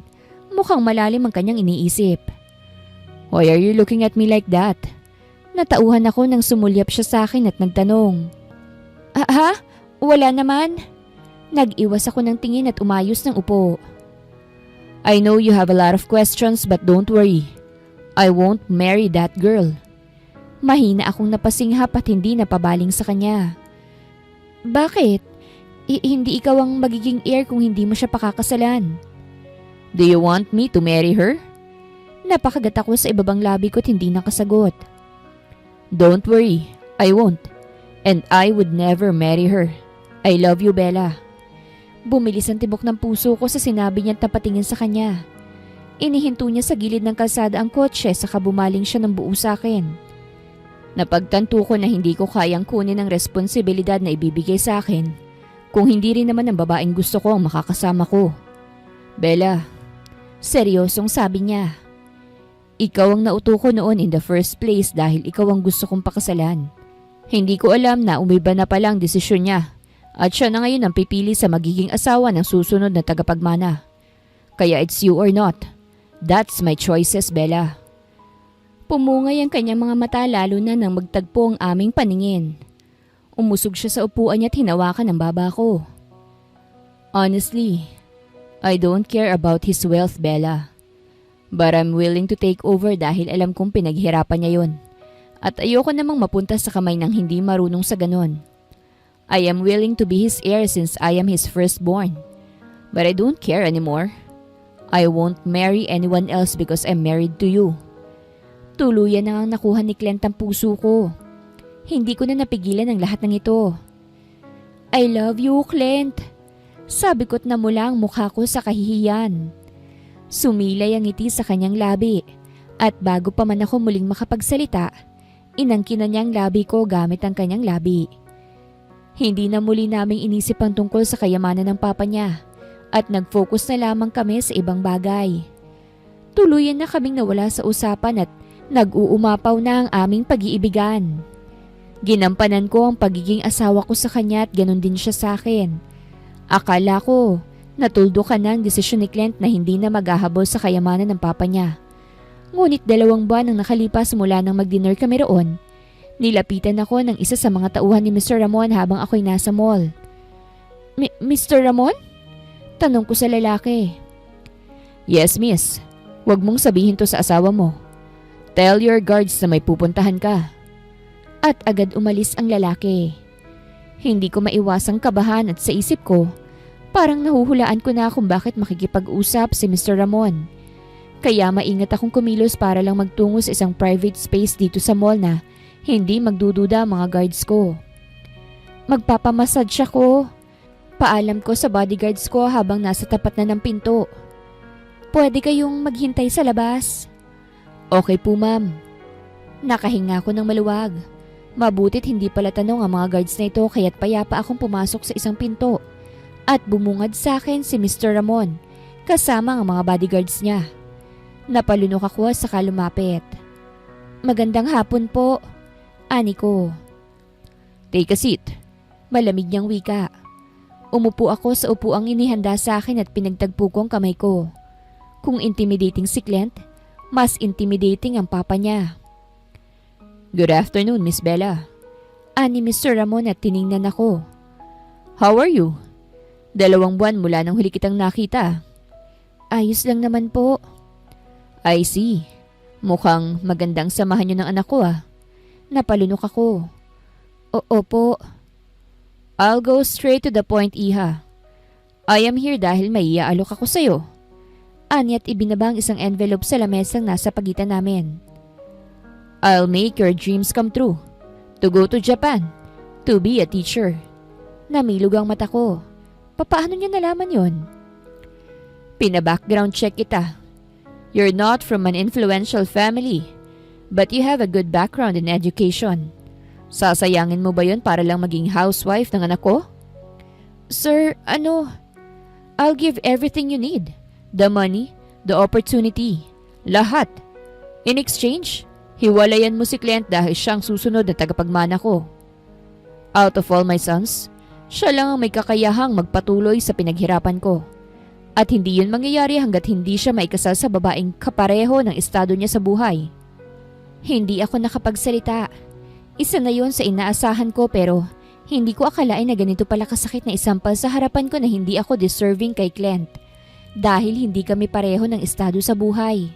Mukhang malalim ang kanyang iniisip. Why are you looking at me like that? Natauhan ako nang sumulyap siya sa akin at nagtanong. Ha? Wala naman. Nag-iwas ako ng tingin at umayos ng upo. I know you have a lot of questions but don't worry. I won't marry that girl. Mahina akong napasinghap at hindi napabaling sa kanya. Bakit? Hindi ikaw ang magiging heir kung hindi mo siya pakakasalan. Do you want me to marry her? Napakagat ako sa ibabang labi ko at hindi nakasagot. Don't worry, I won't. And I would never marry her. I love you, Bella. Bumilis ang tibok ng puso ko sa sinabi niya at napatingin sa kanya. Inihinto niya sa gilid ng kalsada ang kotse saka bumaling siya ng buo sa akin. Napagtanto ko na hindi ko kayang kunin ang responsibilidad na ibibigay sa akin kung hindi rin naman ang babaeng gusto ko ang makakasama ko. Bella, seryosong sabi niya. Ikaw ang nauto ko noon in the first place dahil ikaw ang gusto kong pakasalan. Hindi ko alam na umiba na pala ang desisyon niya at siya na ngayon ang pipili sa magiging asawa ng susunod na tagapagmana. Kaya it's you or not. That's my choices, Bella. Pumungay ang kanyang mga mata lalo na nang magtagpo ang aming paningin. Umusog siya sa upuan niya at hinawakan ang baba ko. Honestly, I don't care about his wealth, Bella. But I'm willing to take over dahil alam kong pinaghirapan niya yun. At ayoko namang mapunta sa kamay ng hindi marunong sa ganon. I am willing to be his heir since I am his firstborn. But I don't care anymore. I won't marry anyone else because I'm married to you. Tuluyan na ang nakuha ni Clint ang puso ko. Hindi ko na napigilan ang lahat ng ito. I love you, Clint. Sabi ko't namula ang mukha ko sa kahihiyan. Sumilay ang ngiti sa kanyang labi at bago pa man ako muling makapagsalita, inangkinan niya ang labi ko gamit ang kanyang labi. Hindi na muli naming inisip ang tungkol sa kayamanan ng papa niya at nag-focus na lamang kami sa ibang bagay. Tuluyan na kaming nawala sa usapan at nag-uumapaw na ang aming pag-iibigan. Ginampanan ko ang pagiging asawa ko sa kanya at ganun din siya sa akin. Akala ko, natuldukan na ang desisyon ni Clint na hindi na maghahabol sa kayamanan ng papa niya. Ngunit 2 buwan ang nakalipas mula nang mag-dinner kami roon. Nilapitan ako ng isa sa mga tauhan ni Mr. Ramon habang ako'y nasa mall. Mr. Ramon? Tanong ko sa lalaki. Yes, miss. Huwag mong sabihin to sa asawa mo. Tell your guards na may pupuntahan ka. At agad umalis ang lalaki. Hindi ko maiwasang kabahan at sa isip ko, parang nahuhulaan ko na kung bakit makikipag-usap si Mr. Ramon. Kaya maingat akong kumilos para lang magtungo sa isang private space dito sa mall na hindi magdududa ang mga guards ko. Magpapamassage ako. Paalam ko sa bodyguards ko habang nasa tapat na ng pinto. Pwede kayong maghintay sa labas. Okay po, ma'am. Nakahinga ko ng maluwag. Mabutit hindi pala tanong ang mga guards na ito kaya't payapa akong pumasok sa isang pinto. At bumungad sa akin si Mr. Ramon kasama ang mga bodyguards niya. Napalunok ako sa lumapit. Magandang hapon po, ani ko. Take a seat. Malamig niyang wika. Umupo ako sa upuang inihanda sa akin at pinagtagpo ko ang kamay ko. Kung intimidating si Clint, mas intimidating ang papa niya. Good afternoon, Miss Bella. Ani Mr. Ramon at tiningnan ako. How are you? 2 buwan mula nang huli kitang nakita. Ayos lang naman po. I see. Mukhang magandang samahan niyo ng anak ko ah. Napalunok ako. Opo. I'll go straight to the point, Iha. I am here dahil may iaalok ako sa'yo. Anyat ibinaba ang isang envelope sa lamesang nasa pagitan namin. I'll make your dreams come true. To go to Japan. To be a teacher. Namilog ang mata ko. Paano niya nalaman yon? Pina-background check kita. You're not from an influential family, but you have a good background in education. Sasayangin mo ba yon para lang maging housewife ng anak ko? Sir, I'll give everything you need. The money, the opportunity, lahat. In exchange, hiwalayan mo si Clint dahil siyang susunod na tagapagmana ko. Out of all my sons, siya lang ang may kakayahang magpatuloy sa pinaghirapan ko. At hindi yun mangyayari hanggat hindi siya maikasal sa babaeng kapareho ng estado niya sa buhay. Hindi ako nakapagsalita. Isa na yun sa inaasahan ko pero hindi ko akalain na ganito pala kasakit na isampal sa harapan ko na hindi ako deserving kay Clint. Dahil hindi kami pareho ng estado sa buhay.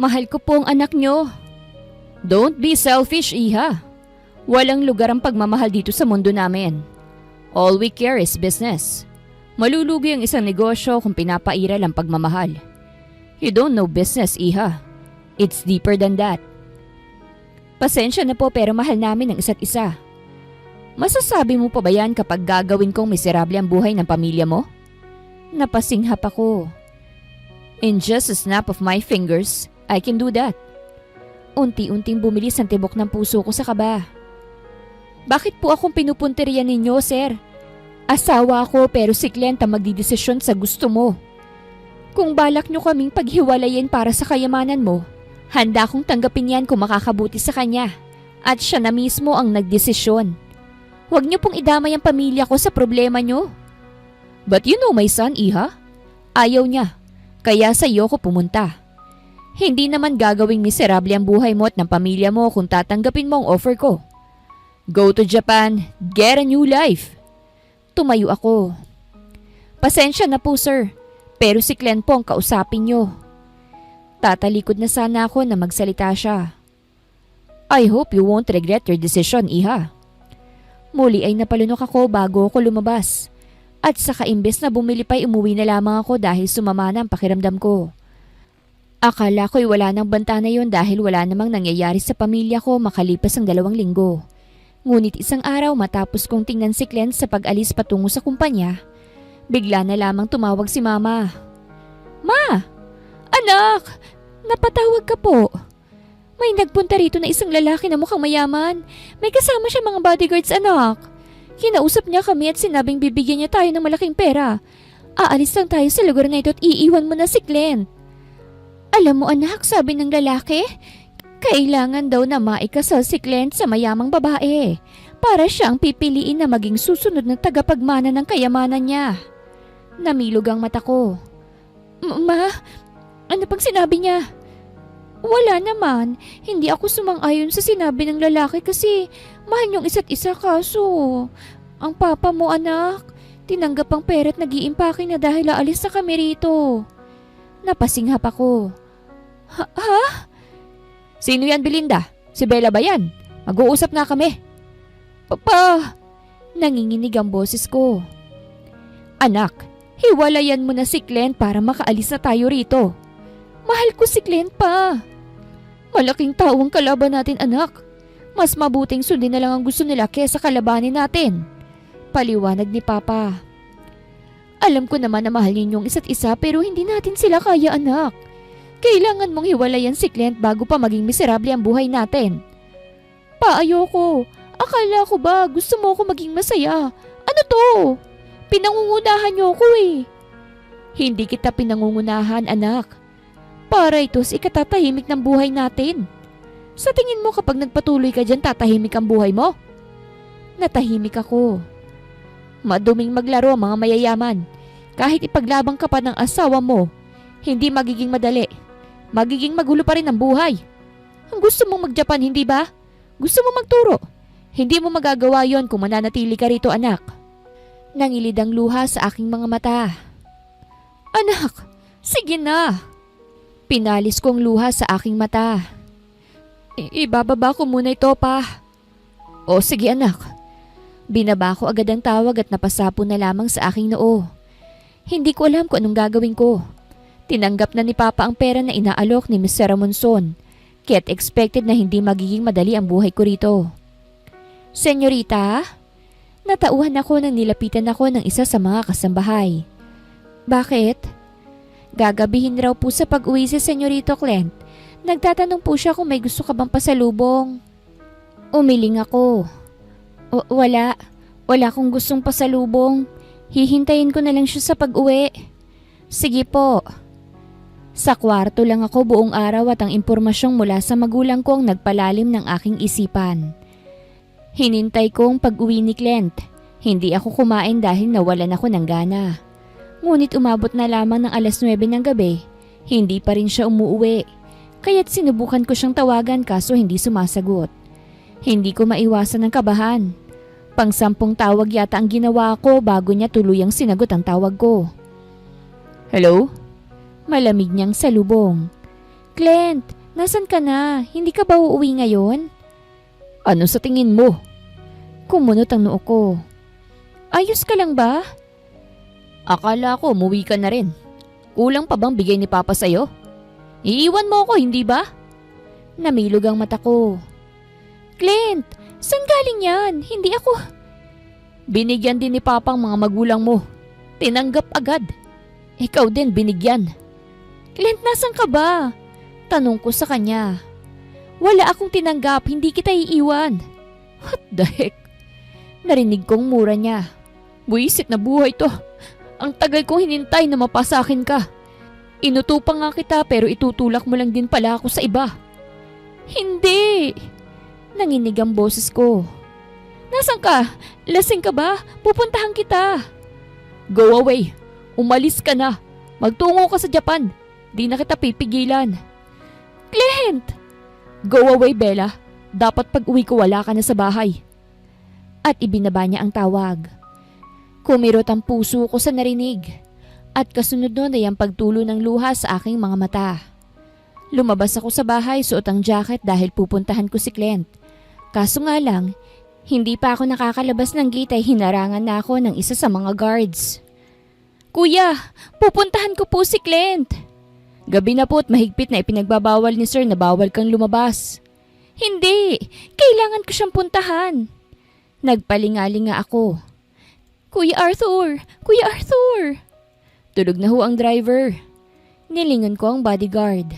Mahal ko po ang anak nyo. Don't be selfish, Iha. Walang lugar ang pagmamahal dito sa mundo namin. All we care is business. Malulugi ang isang negosyo kung pinapairal ang pagmamahal. You don't know business, Iha. It's deeper than that. Pasensya na po pero mahal namin ang isa't isa. Masasabi mo pa ba yan kapag gagawin kong miserable ang buhay ng pamilya mo? Napasinghap ako. In just a snap of my fingers, I can do that. Unti-unting bumilis ang tibok ng puso ko sa kaba. Bakit po akong pinupunterian ninyo, sir? Asawa ako pero si Clint ang magdidesisyon sa gusto mo. Kung balak nyo kaming paghiwalayin para sa kayamanan mo, handa akong tanggapin yan kung makakabuti sa kanya. At siya na mismo ang nagdesisyon. Huwag nyo pong idamay ang pamilya ko sa problema nyo. But you know my son, Iha. Ayaw niya, kaya sa iyo ko pumunta. Hindi naman gagawing miserable ang buhay mo at ng pamilya mo kung tatanggapin mo ang offer ko. Go to Japan, get a new life. Tumayo ako. Pasensya na po, sir. Pero si Clint po ang kausapin nyo. Tatalikod na sana ako na magsalita siya. I hope you won't regret your decision, Iha. Muli ay napalunok ako bago ako lumabas. At saka imbes na bumili pa'y umuwi na lamang ako dahil sumama na ang pakiramdam ko. Akala ko'y wala nang banta na yun dahil wala namang nangyayari sa pamilya ko makalipas ang 2 linggo. Ngunit isang araw matapos kong tingnan si Clint sa pag-alis patungo sa kumpanya, bigla na lamang tumawag si Mama. Ma! Anak! Napatawag ka po. May nagpunta rito na isang lalaki na mukhang mayaman. May kasama siya mga bodyguards, anak. Kinausap niya kami at sinabing bibigyan niya tayo ng malaking pera. Aalis lang tayo sa lugar na ito at iiwan mo na si Clint. Alam mo anak, sabi ng lalaki, kailangan daw na maikasal si Clint sa mayamang babae para siyang pipiliin na maging susunod na tagapagmana ng kayamanan niya. Namilog ang mata ko. Ma, ano pang sinabi niya? Wala naman, hindi ako sumang-ayon sa sinabi ng lalaki kasi mahal niyong isa't isa kaso. Ang papa mo anak, tinanggap ang pera at nag-iimpake na dahil aalis na kami rito. Napasinghap ako. Ha? Sino yan, Belinda? Si Bella ba yan? Mag-uusap na kami. Papa! Nanginginig ang boses ko. Anak, hiwalayan mo na si Clint para makaalis na tayo rito. Mahal ko si Clint pa. Malaking tao ang kalaban natin, anak. Mas mabuting sundin na lang ang gusto nila kesa kalabanin natin. Paliwanag ni Papa. Alam ko naman na mahal ninyong isa't isa pero hindi natin sila kaya, anak. Kailangan mong hiwalayan si Clint bago pa maging miserable ang buhay natin. Pa, ayoko. Akala ko ba gusto mo ako maging masaya? Ano to? Pinangungunahan niyo ako eh. Hindi kita pinangungunahan, anak. Para ito sa ikatatahimik ng buhay natin. Sa tingin mo kapag nagpatuloy ka dyan, tatahimik ang buhay mo? Natahimik ako. Maduming maglaro ang mga mayayaman. Kahit ipaglabang ka pa ng asawa mo, hindi magiging madali. Magiging magulo pa rin ang buhay. Ang gusto mong mag-Japan, hindi ba? Gusto mong magturo. Hindi mo magagawa yon kung mananatili ka rito, anak. Nangilid ang luha sa aking mga mata. Anak, Sige na. Pinalis ko ang luha sa aking mata. Ibababa ko muna ito pa. O sige anak. Binaba ko agad ang tawag at napasapo na lamang sa aking noo. Hindi ko alam kung anong gagawin ko. Tinanggap na ni Papa ang pera na inaalok ni Mr. Ramonson, kaya't expected na hindi magiging madali ang buhay ko rito. Senyorita? Natauhan ako nang nilapitan ako ng isa sa mga kasambahay. Bakit? Gagabihin raw po sa pag-uwi si Senyorito Clint. Nagtatanong po siya kung may gusto ka bang pasalubong. Umiling ako. Wala. Wala akong gustong pasalubong. Hihintayin ko na lang siya sa pag-uwi. Sige po. Sa kwarto lang ako buong araw at ang impormasyong mula sa magulang ko ang nagpalalim ng aking isipan. Hinintay kong pag-uwi ni Clint. Hindi ako kumain dahil nawalan ako ng gana. Ngunit umabot na lamang ng 9:00 ng gabi. Hindi pa rin siya umuuwi. Kaya't sinubukan ko siyang tawagan kaso hindi sumasagot. Hindi ko maiwasan ng kabahan. Pang-10 tawag yata ang ginawa ko bago niya tuluyang sinagot ang tawag ko. Hello? Malamig niyang salubong. Clint, nasan ka na? Hindi ka ba uuwi ngayon? Ano sa tingin mo? Kumunot ang noo ko. Ayos ka lang ba? Akala ko umuwi ka na rin. Kulang pa bang bigay ni Papa sa'yo? Iiwan mo ako, hindi ba? Namilog ang mata ko. Clint, saan galing yan? Hindi ako. Binigyan din ni Papa ang mga magulang mo. Tinanggap agad. Ikaw din binigyan. Clint, nasan ka ba? Tanong ko sa kanya. Wala akong tinanggap, hindi kita iiwan. What the heck? Narinig kong mura niya. Buisit na buhay to. Ang tagal kong hinintay na mapasakin ka. Inutupan nga kita pero itutulak mo lang din pala ako sa iba. Hindi! Nanginig ang boses ko. Nasaan ka? Lasing ka ba? Pupuntahan kita. Go away. Umalis ka na. Magtungo ka sa Japan. Di na kita pipigilan. Clint! Go away, Bella. Dapat pag uwi ko wala ka na sa bahay. At ibinaba niya ang tawag. Kumirot ang puso ko sa narinig. At kasunod nun ay ang pagtulo ng luha sa aking mga mata. Lumabas ako sa bahay suot ang jacket dahil pupuntahan ko si Clint. Kaso nga lang, hindi pa ako nakakalabas ng gate ay hinarangan na ako ng isa sa mga guards. Kuya, pupuntahan ko po si Clint. Gabi na po at mahigpit na ipinagbabawal ni sir na bawal kang lumabas. Hindi, kailangan ko siyang puntahan. Nagpalingalinga ako. Kuya Arthur! Kuya Arthur! Tulog na ho ang driver. Nilingon ko ang bodyguard.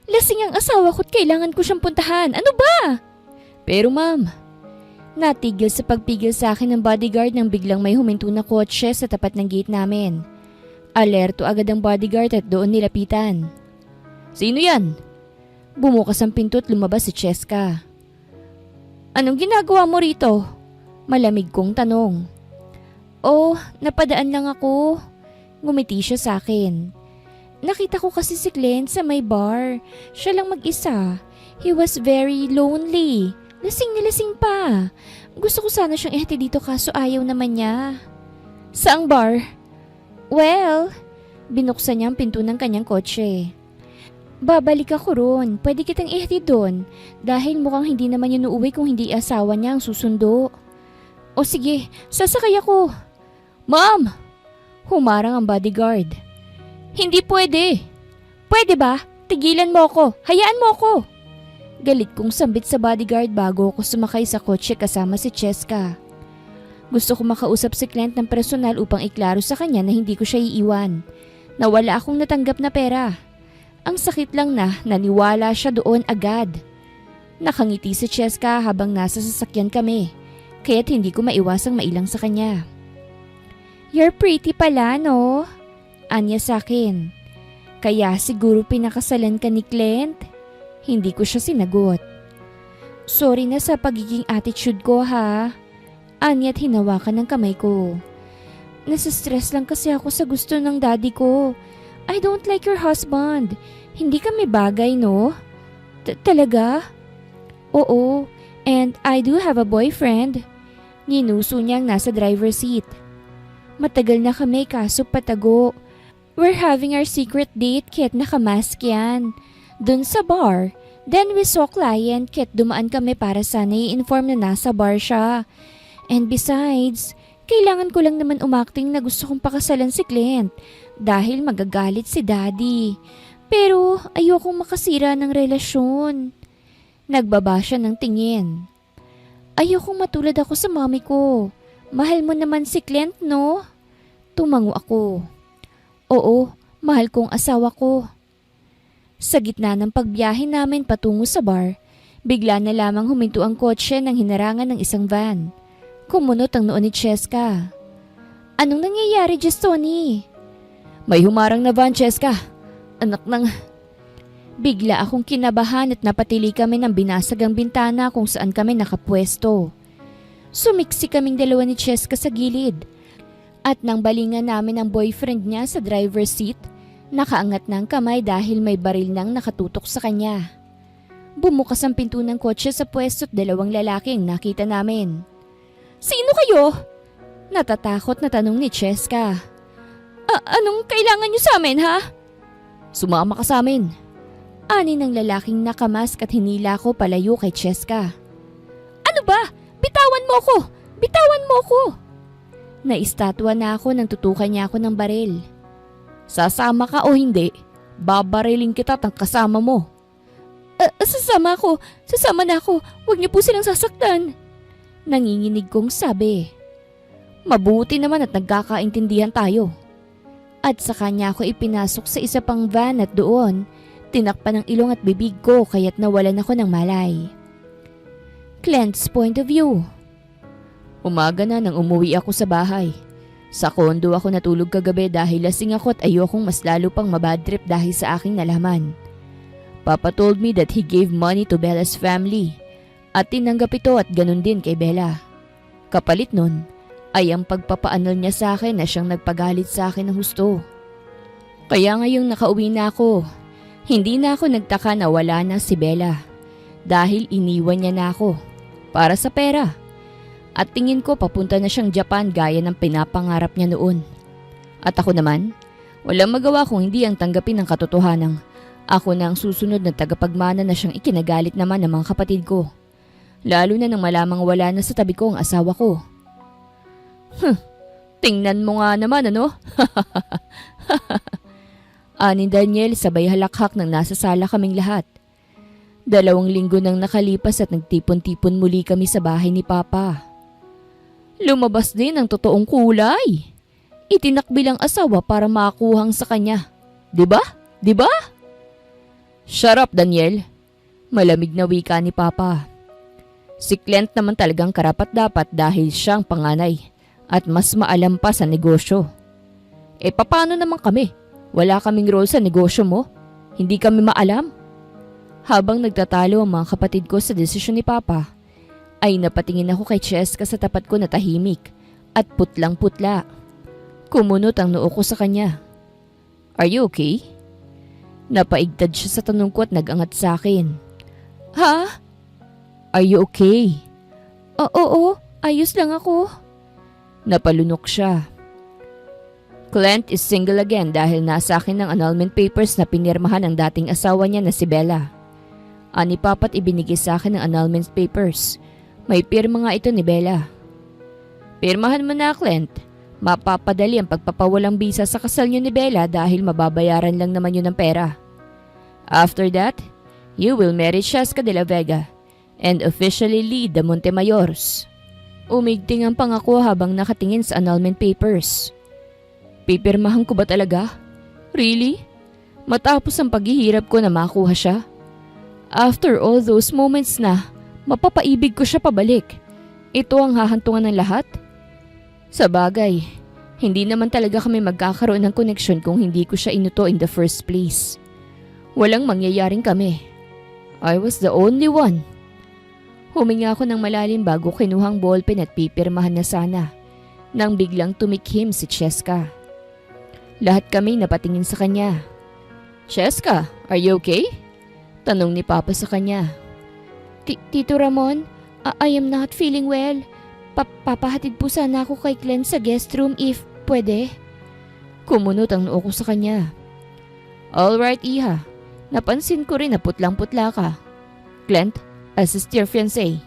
Lasing ang asawa ko at kailangan ko siyang puntahan. Ano ba? Pero ma'am, natigil sa pagpigil sa akin ng bodyguard nang biglang may huminto na kotse sa tapat ng gate namin. Alerto agad ang bodyguard at doon nilapitan. Sino yan? Bumukas ang pinto at lumabas si Cheska. Anong ginagawa mo rito? Malamig kong tanong. Oh, napadaan lang ako. Ngumiti siya sa akin. Nakita ko kasi si Clint sa may bar. Siya lang mag-isa. He was very lonely. Lasing na lasing pa. Gusto ko sana siyang ihatid dito kaso ayaw naman niya. Saang bar? Well, binuksan niya ang pinto ng kanyang kotse. Babalik ako ron. Pwede kitang ihatid doon. Dahil mukhang hindi naman yun uuwi kung hindi asawa niya ang susundo. O sige, sasakay ako. Ma'am! Humarang ang bodyguard. Hindi pwede. Pwede ba? Tigilan mo ako. Hayaan mo ako. Galit kong sambit sa bodyguard bago ako sumakay sa kotse kasama si Cheska. Gusto ko makausap si Clint ng personal upang iklaro sa kanya na hindi ko siya iiwan. Na wala akong natanggap na pera. Ang sakit lang na naniwala siya doon agad. Nakangiti si Cheska habang nasa sasakyan kami. Kaya't hindi ko maiwasang mailang sa kanya. You're pretty pala, no? Anya sa akin. Kaya siguro pinakasalan ka ni Clint? Hindi ko siya sinagot. Sorry na sa pagiging attitude ko ha. Anya't hinawakan ng kamay ko. Nasa-stress lang kasi ako sa gusto ng daddy ko. I don't like your husband. Hindi kami bagay, no? Talaga? Oo, and I do have a boyfriend. Ninuso niyang nasa driver's seat. Matagal na kami kaso patago. We're having our secret date, Kit. Nakamask yan. Dun sa bar. Then we saw client, Kit. Dumaan kami para sana i-inform na nasa bar siya. And besides, kailangan ko lang naman umakting na gusto kong pakasalan si client dahil magagalit si daddy. Pero ayokong makasira ng relasyon. Nagbaba siya ng tingin. Ayokong matulad ako sa mami ko. Mahal mo naman si client, no? Tumango ako. Oo, mahal kong asawa ko. Sa gitna ng pagbiyahe namin patungo sa bar, bigla na lamang huminto ang kotse ng hinarangan ng isang van. Kumunot ang noo ni Cheska. Anong nangyayari, Tony? May humarang na van, Cheska. Anak ng... Bigla akong kinabahan at napatili kami ng binasagang bintana kung saan kami nakapwesto. Sumiksi kaming dalawa ni Cheska sa gilid. At nang balingan namin ang boyfriend niya sa driver's seat, nakaangat na ang kamay dahil may baril nang nakatutok sa kanya. Bumukas ang pinto ng kotse sa pwesto at dalawang lalaki ang nakita namin. Sino kayo? Natatakot na tanong ni Cheska. Anong kailangan niyo sa amin, ha? Sumama ka sa amin. Ani ng lalaking nakamask at hinila ko palayo kay Cheska. Ano ba? Bitawan mo ko! Bitawan mo ko! Naistatwa na ako nang tutukan niya ako ng baril. Sasama ka o hindi, babariling kita at ang kasama mo. Sasama ako! Sasama na ako! Huwag niyo po silang sasaktan! Nanginginig kong sabi. Mabuti naman at nagkakaintindihan tayo. At sa kanya ako ipinasok sa isa pang van at doon, tinakpan ng ilong at bibig ko kaya't nawalan ako ng malay. Client's point of view. Umaga na nang umuwi ako sa bahay. Sa kondo ako natulog kagabi dahil lasing ako at ayokong mas lalo pang mabadtrip dahil sa aking nalaman. Papa told me that he gave money to Bella's family at tinanggap ito at ganun din kay Bella. Kapalit nun ay ang pagpapaanal niya sa akin na siyang nagpagalit sa akin ng husto. Kaya ngayong nakauwi na ako, hindi na ako nagtaka na wala na si Bella dahil iniwan niya na ako para sa pera. At tingin ko papunta na siyang Japan gaya ng pinapangarap niya noon. At ako naman, walang magawa kung hindi ang tanggapin ng katotohanan. Ako na ang susunod na tagapagmana na siyang ikinagalit naman ng mga kapatid ko. Lalo na nang malamang wala na sa tabi ko ang asawa ko. Tingnan mo nga naman ano? Ani Daniel sabay halakhak nang nasa sala kaming lahat. 2 linggo nang nakalipas at nagtipon-tipon muli kami sa bahay ni Papa. Lumabas din ang totoong kulay. Itinakbilang asawa para makakuhang sa kanya. Diba? Diba? Shut up, Daniel. Malamig na wika ni Papa. Si Clint naman talagang karapat-dapat dahil siyang panganay at mas maalam pa sa negosyo. Paano naman kami? Wala kaming role sa negosyo mo. Hindi kami maalam. Habang nagtatalo ang mga kapatid ko sa desisyon ni Papa, ay napatingin ako kay Cheska sa tapat ko na tahimik at putlang-putla. Kumunot ang noo ko sa kanya. Are you okay? Napaigtad siya sa tanong ko at nag-angat sa akin. Ha? Are you okay? Oo, ayos lang ako. Napalunok siya. Clint is single again dahil nasa akin ng annulment papers na pinirmahan ng dating asawa niya na si Bella. Ani Papa't ibinigay sa akin ng annulment papers. May pirma nga ito ni Bella. Pirmahan mo na, Clint. Mapapadali ang pagpapawalang bisa sa kasal niyo ni Bella dahil mababayaran lang naman yun ng pera. After that, you will marry Cheska de la Vega and officially lead the Montemayors. Umigting ang pangako habang nakatingin sa annulment papers. Pipirmahan ko ba talaga? Really? Matapos ang paghihirap ko na makuha siya? After all those moments na, mapapaibig ko siya pabalik. Ito ang hahantungan ng lahat? Sa bagay, hindi naman talaga kami magkakaroon ng koneksyon kung hindi ko siya inuto in the first place. Walang mangyayaring kami. I was the only one. Huminga ako ng malalim bago kinuhang ballpen at pipirmahan na sana, nang biglang tumikhim si Cheska. Lahat kami napatingin sa kanya. Cheska, are you okay? Tanong ni Papa sa kanya. Tito Ramon, I am not feeling well. Papahatid po sana ako kay Glenn sa guest room if pwede. Kumunot ang noo ko sa kanya. Alright, Iha. Napansin ko rin na putlang-putla ka. Clint, assist your fiancé.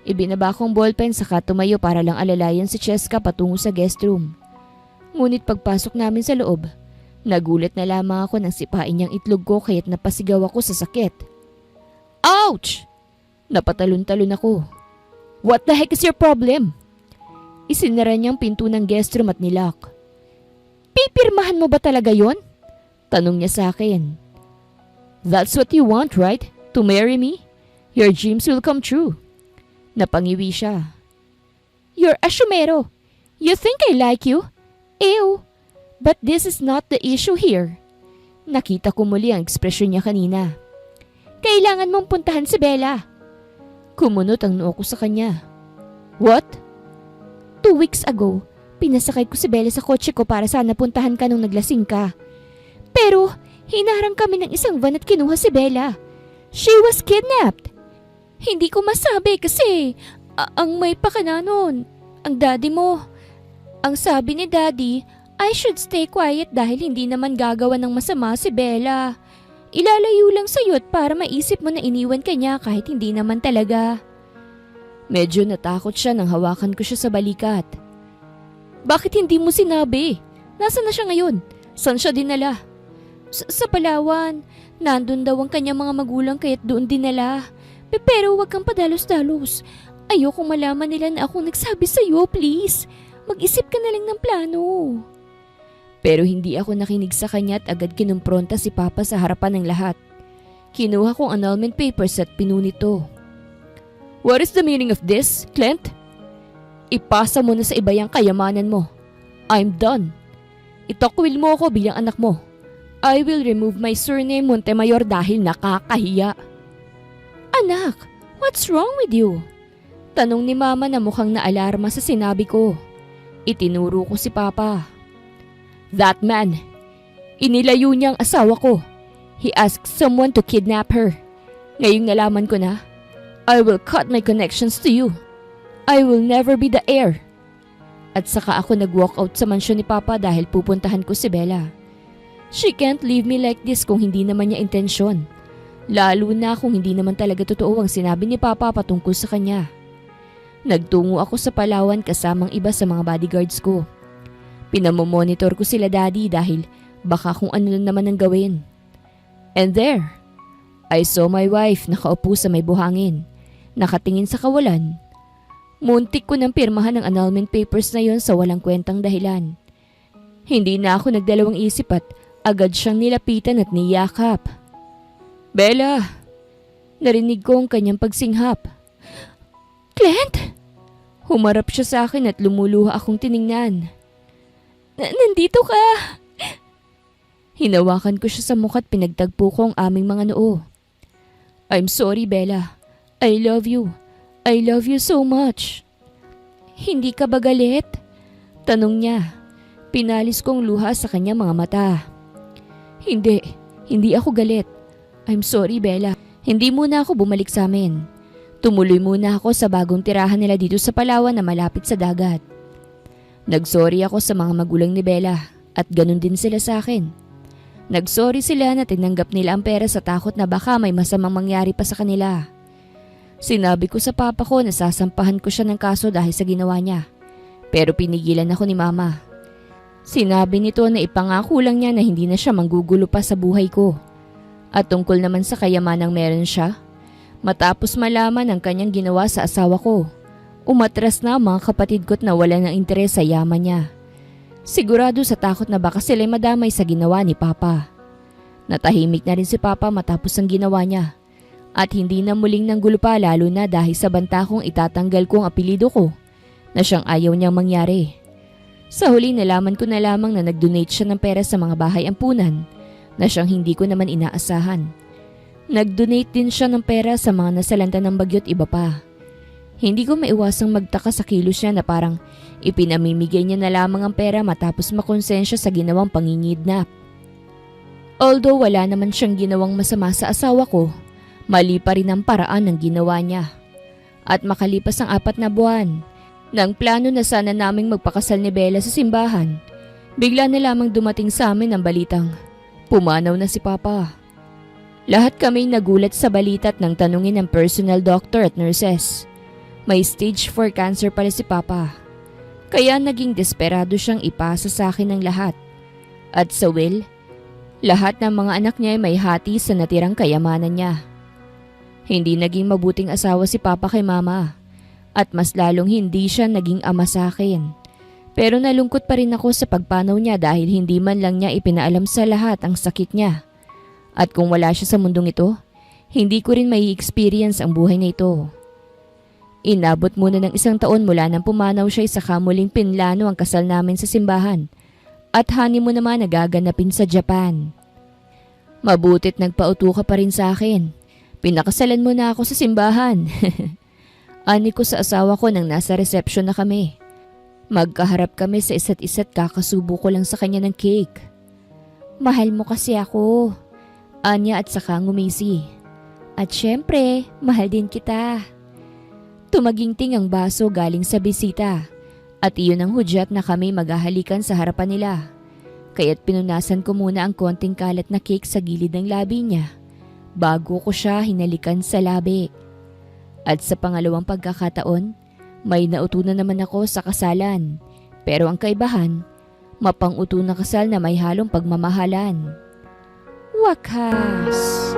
Ibinaba kong ballpen saka tumayo para lang alalayan si Cheska patungo sa guest room. Ngunit pagpasok namin sa loob, nagulat na lamang ako nang sipain niyang itlog ko kaya't napasigaw ako sa sakit. Ouch! Napatalon-talon ako. What the heck is your problem? Isinara niyang pinto ng guest room at nilock. Pipirmahan mo ba talaga yon? Tanong niya sa akin. That's what you want, right? To marry me? Your dreams will come true. Napangiwi siya. You're a syumero. You think I like you? Ew. But this is not the issue here. Nakita ko muli ang ekspresyon niya kanina. Kailangan mong puntahan si Bella. Kumunot ang noo ko sa kanya. What? 2 weeks ago, pinasakay ko si Bella sa kotse ko para sana puntahan ka nung naglasing ka. Pero, hinarang kami ng isang van at kinuha si Bella. She was kidnapped. Hindi ko masabi kasi ang may pakana nun, ang daddy mo. Ang sabi ni daddy, I should stay quiet dahil hindi naman gagawa ng masama si Bella. Ilalayo lang sa'yo para maisip mo na iniwan ka niya kahit hindi naman talaga. Medyo natakot siya nang hawakan ko siya sa balikat. Bakit hindi mo sinabi? Nasaan na siya ngayon? Saan siya dinala? Sa Palawan. Nandun daw ang kanyang mga magulang kaya't doon dinala. Pero wag kang padalos-dalos. Ayokong malaman nila na ako nagsabi sa'yo, please. Mag-isip ka na lang ng plano. Pero hindi ako nakinig sa kanya at agad kinumpronta si Papa sa harapan ng lahat. Kinuha kong annulment papers at pinunito. What is the meaning of this, Clint? Ipasa mo na sa iba yung kayamanan mo. I'm done. Itakwil mo ako bilang anak mo. I will remove my surname Montemayor dahil nakakahiya. Anak, what's wrong with you? Tanong ni Mama na mukhang naalarma sa sinabi ko. Itinuro ko si Papa. That man, inilayo niya ang asawa ko. He asked someone to kidnap her. Ngayong nalaman ko na, I will cut my connections to you. I will never be the heir. At saka ako nag-walk out sa mansyon ni Papa dahil pupuntahan ko si Bella. She can't leave me like this kung hindi naman niya intensyon. Lalo na kung hindi naman talaga totoo ang sinabi ni Papa patungkol sa kanya. Nagtungo ako sa Palawan kasamang iba sa mga bodyguards ko. Pinamomonitor ko sila daddy dahil baka kung ano naman ang gawin. And there, I saw my wife nakaupo sa may buhangin, nakatingin sa kawalan. Muntik ko nang pirmahan ang annulment papers na yon sa walang kwentang dahilan. Hindi na ako nagdalawang isip at agad siyang nilapitan at niyakap. Bella! Narinig ko ang kanyang pagsinghap. Clint! Humarap siya sa akin at lumuluha akong tiningnan. Nandito ka! Hinawakan ko siya sa mukha at pinagtagpo ko ang aming mga noo. I'm sorry, Bella. I love you. I love you so much. Hindi ka ba galit? Tanong niya. Pinalis kong luha sa kanyang mga mata. Hindi ako galit. I'm sorry, Bella. Hindi muna ako bumalik sa amin. Tumuloy muna ako sa bagong tirahan nila dito sa Palawan na malapit sa dagat. Nagsorry ako sa mga magulang ni Bella at ganun din sila sa akin. Nagsorry sila na tinanggap nila ang pera sa takot na baka may masamang mangyari pa sa kanila. Sinabi ko sa papa ko na sasampahan ko siya ng kaso dahil sa ginawa niya. Pero pinigilan ako ni Mama. Sinabi nito na ipangako lang niya na hindi na siya manggugulo pa sa buhay ko. At tungkol naman sa kayamanang meron siya, matapos malaman ang kanyang ginawa sa asawa ko, umatras na ang mga kapatid ko't nawala ng interes sa yaman niya. Sigurado sa takot na baka sila'y madamay sa ginawa ni Papa. Natahimik na rin si Papa matapos ang ginawa niya. At hindi na muling nanggulo pa lalo na dahil sa banta kong itatanggal ko ang apelido ko na siyang ayaw niyang mangyari. Sa huli nalaman ko na lamang na nag-donate siya ng pera sa mga bahay ampunan na siyang hindi ko naman inaasahan. Nag-donate din siya ng pera sa mga nasalanta ng bagyo't iba pa. Hindi ko maiwasang magtaka sa kilos niya na parang ipinamimigay niya na lamang ang pera matapos makonsensya sa ginawang pangingidnap. Although wala naman siyang ginawang masama sa asawa ko, mali pa rin ang paraan ng ginawa niya. At makalipas ang 4 na buwan, nang plano na sana naming magpakasal ni Bella sa simbahan, Bigla na lamang dumating sa amin ang balitang pumanaw na si Papa. Lahat kami nagulat sa balita at nang tanungin ng personal doctor at nurses. May stage 4 cancer pala si Papa. Kaya naging desperado siyang ipasa sa akin ng lahat. At sa will, lahat ng mga anak niya ay may hati sa natirang kayamanan niya. Hindi naging mabuting asawa si Papa kay Mama. At mas lalong hindi siya naging ama sa akin. Pero nalungkot pa rin ako sa pagpanaw niya dahil hindi man lang niya ipinaalam sa lahat ang sakit niya. At kung wala siya sa mundong ito, hindi ko rin may experience ang buhay na ito. Inabot muna ng 1 taon mula nang pumanaw siya sa kamuling pinlano ang kasal namin sa simbahan at honeymoon naman nagaganapin sa Japan. Mabutit nagpauto ka pa rin sa akin. Pinakasalan mo na ako sa simbahan. Ani ko sa asawa ko nang nasa reception na kami. Magkaharap kami sa isa't isa't kakasubo ko lang sa kanya ng cake. Mahal mo kasi ako. Anya at saka ngumisi. At syempre, mahal din kita. Tumaginting ang baso galing sa bisita at iyon ang hudyat na kami maghahalikan sa harapan nila. Kaya't pinunasan ko muna ang konting kalat na cake sa gilid ng labi niya bago ko siya hinalikan sa labi. At sa pangalawang pagkakataon, may nauto na naman ako sa kasalan. Pero ang kaibahan, mapang-uto na kasal na may halong pagmamahalan. Wakas!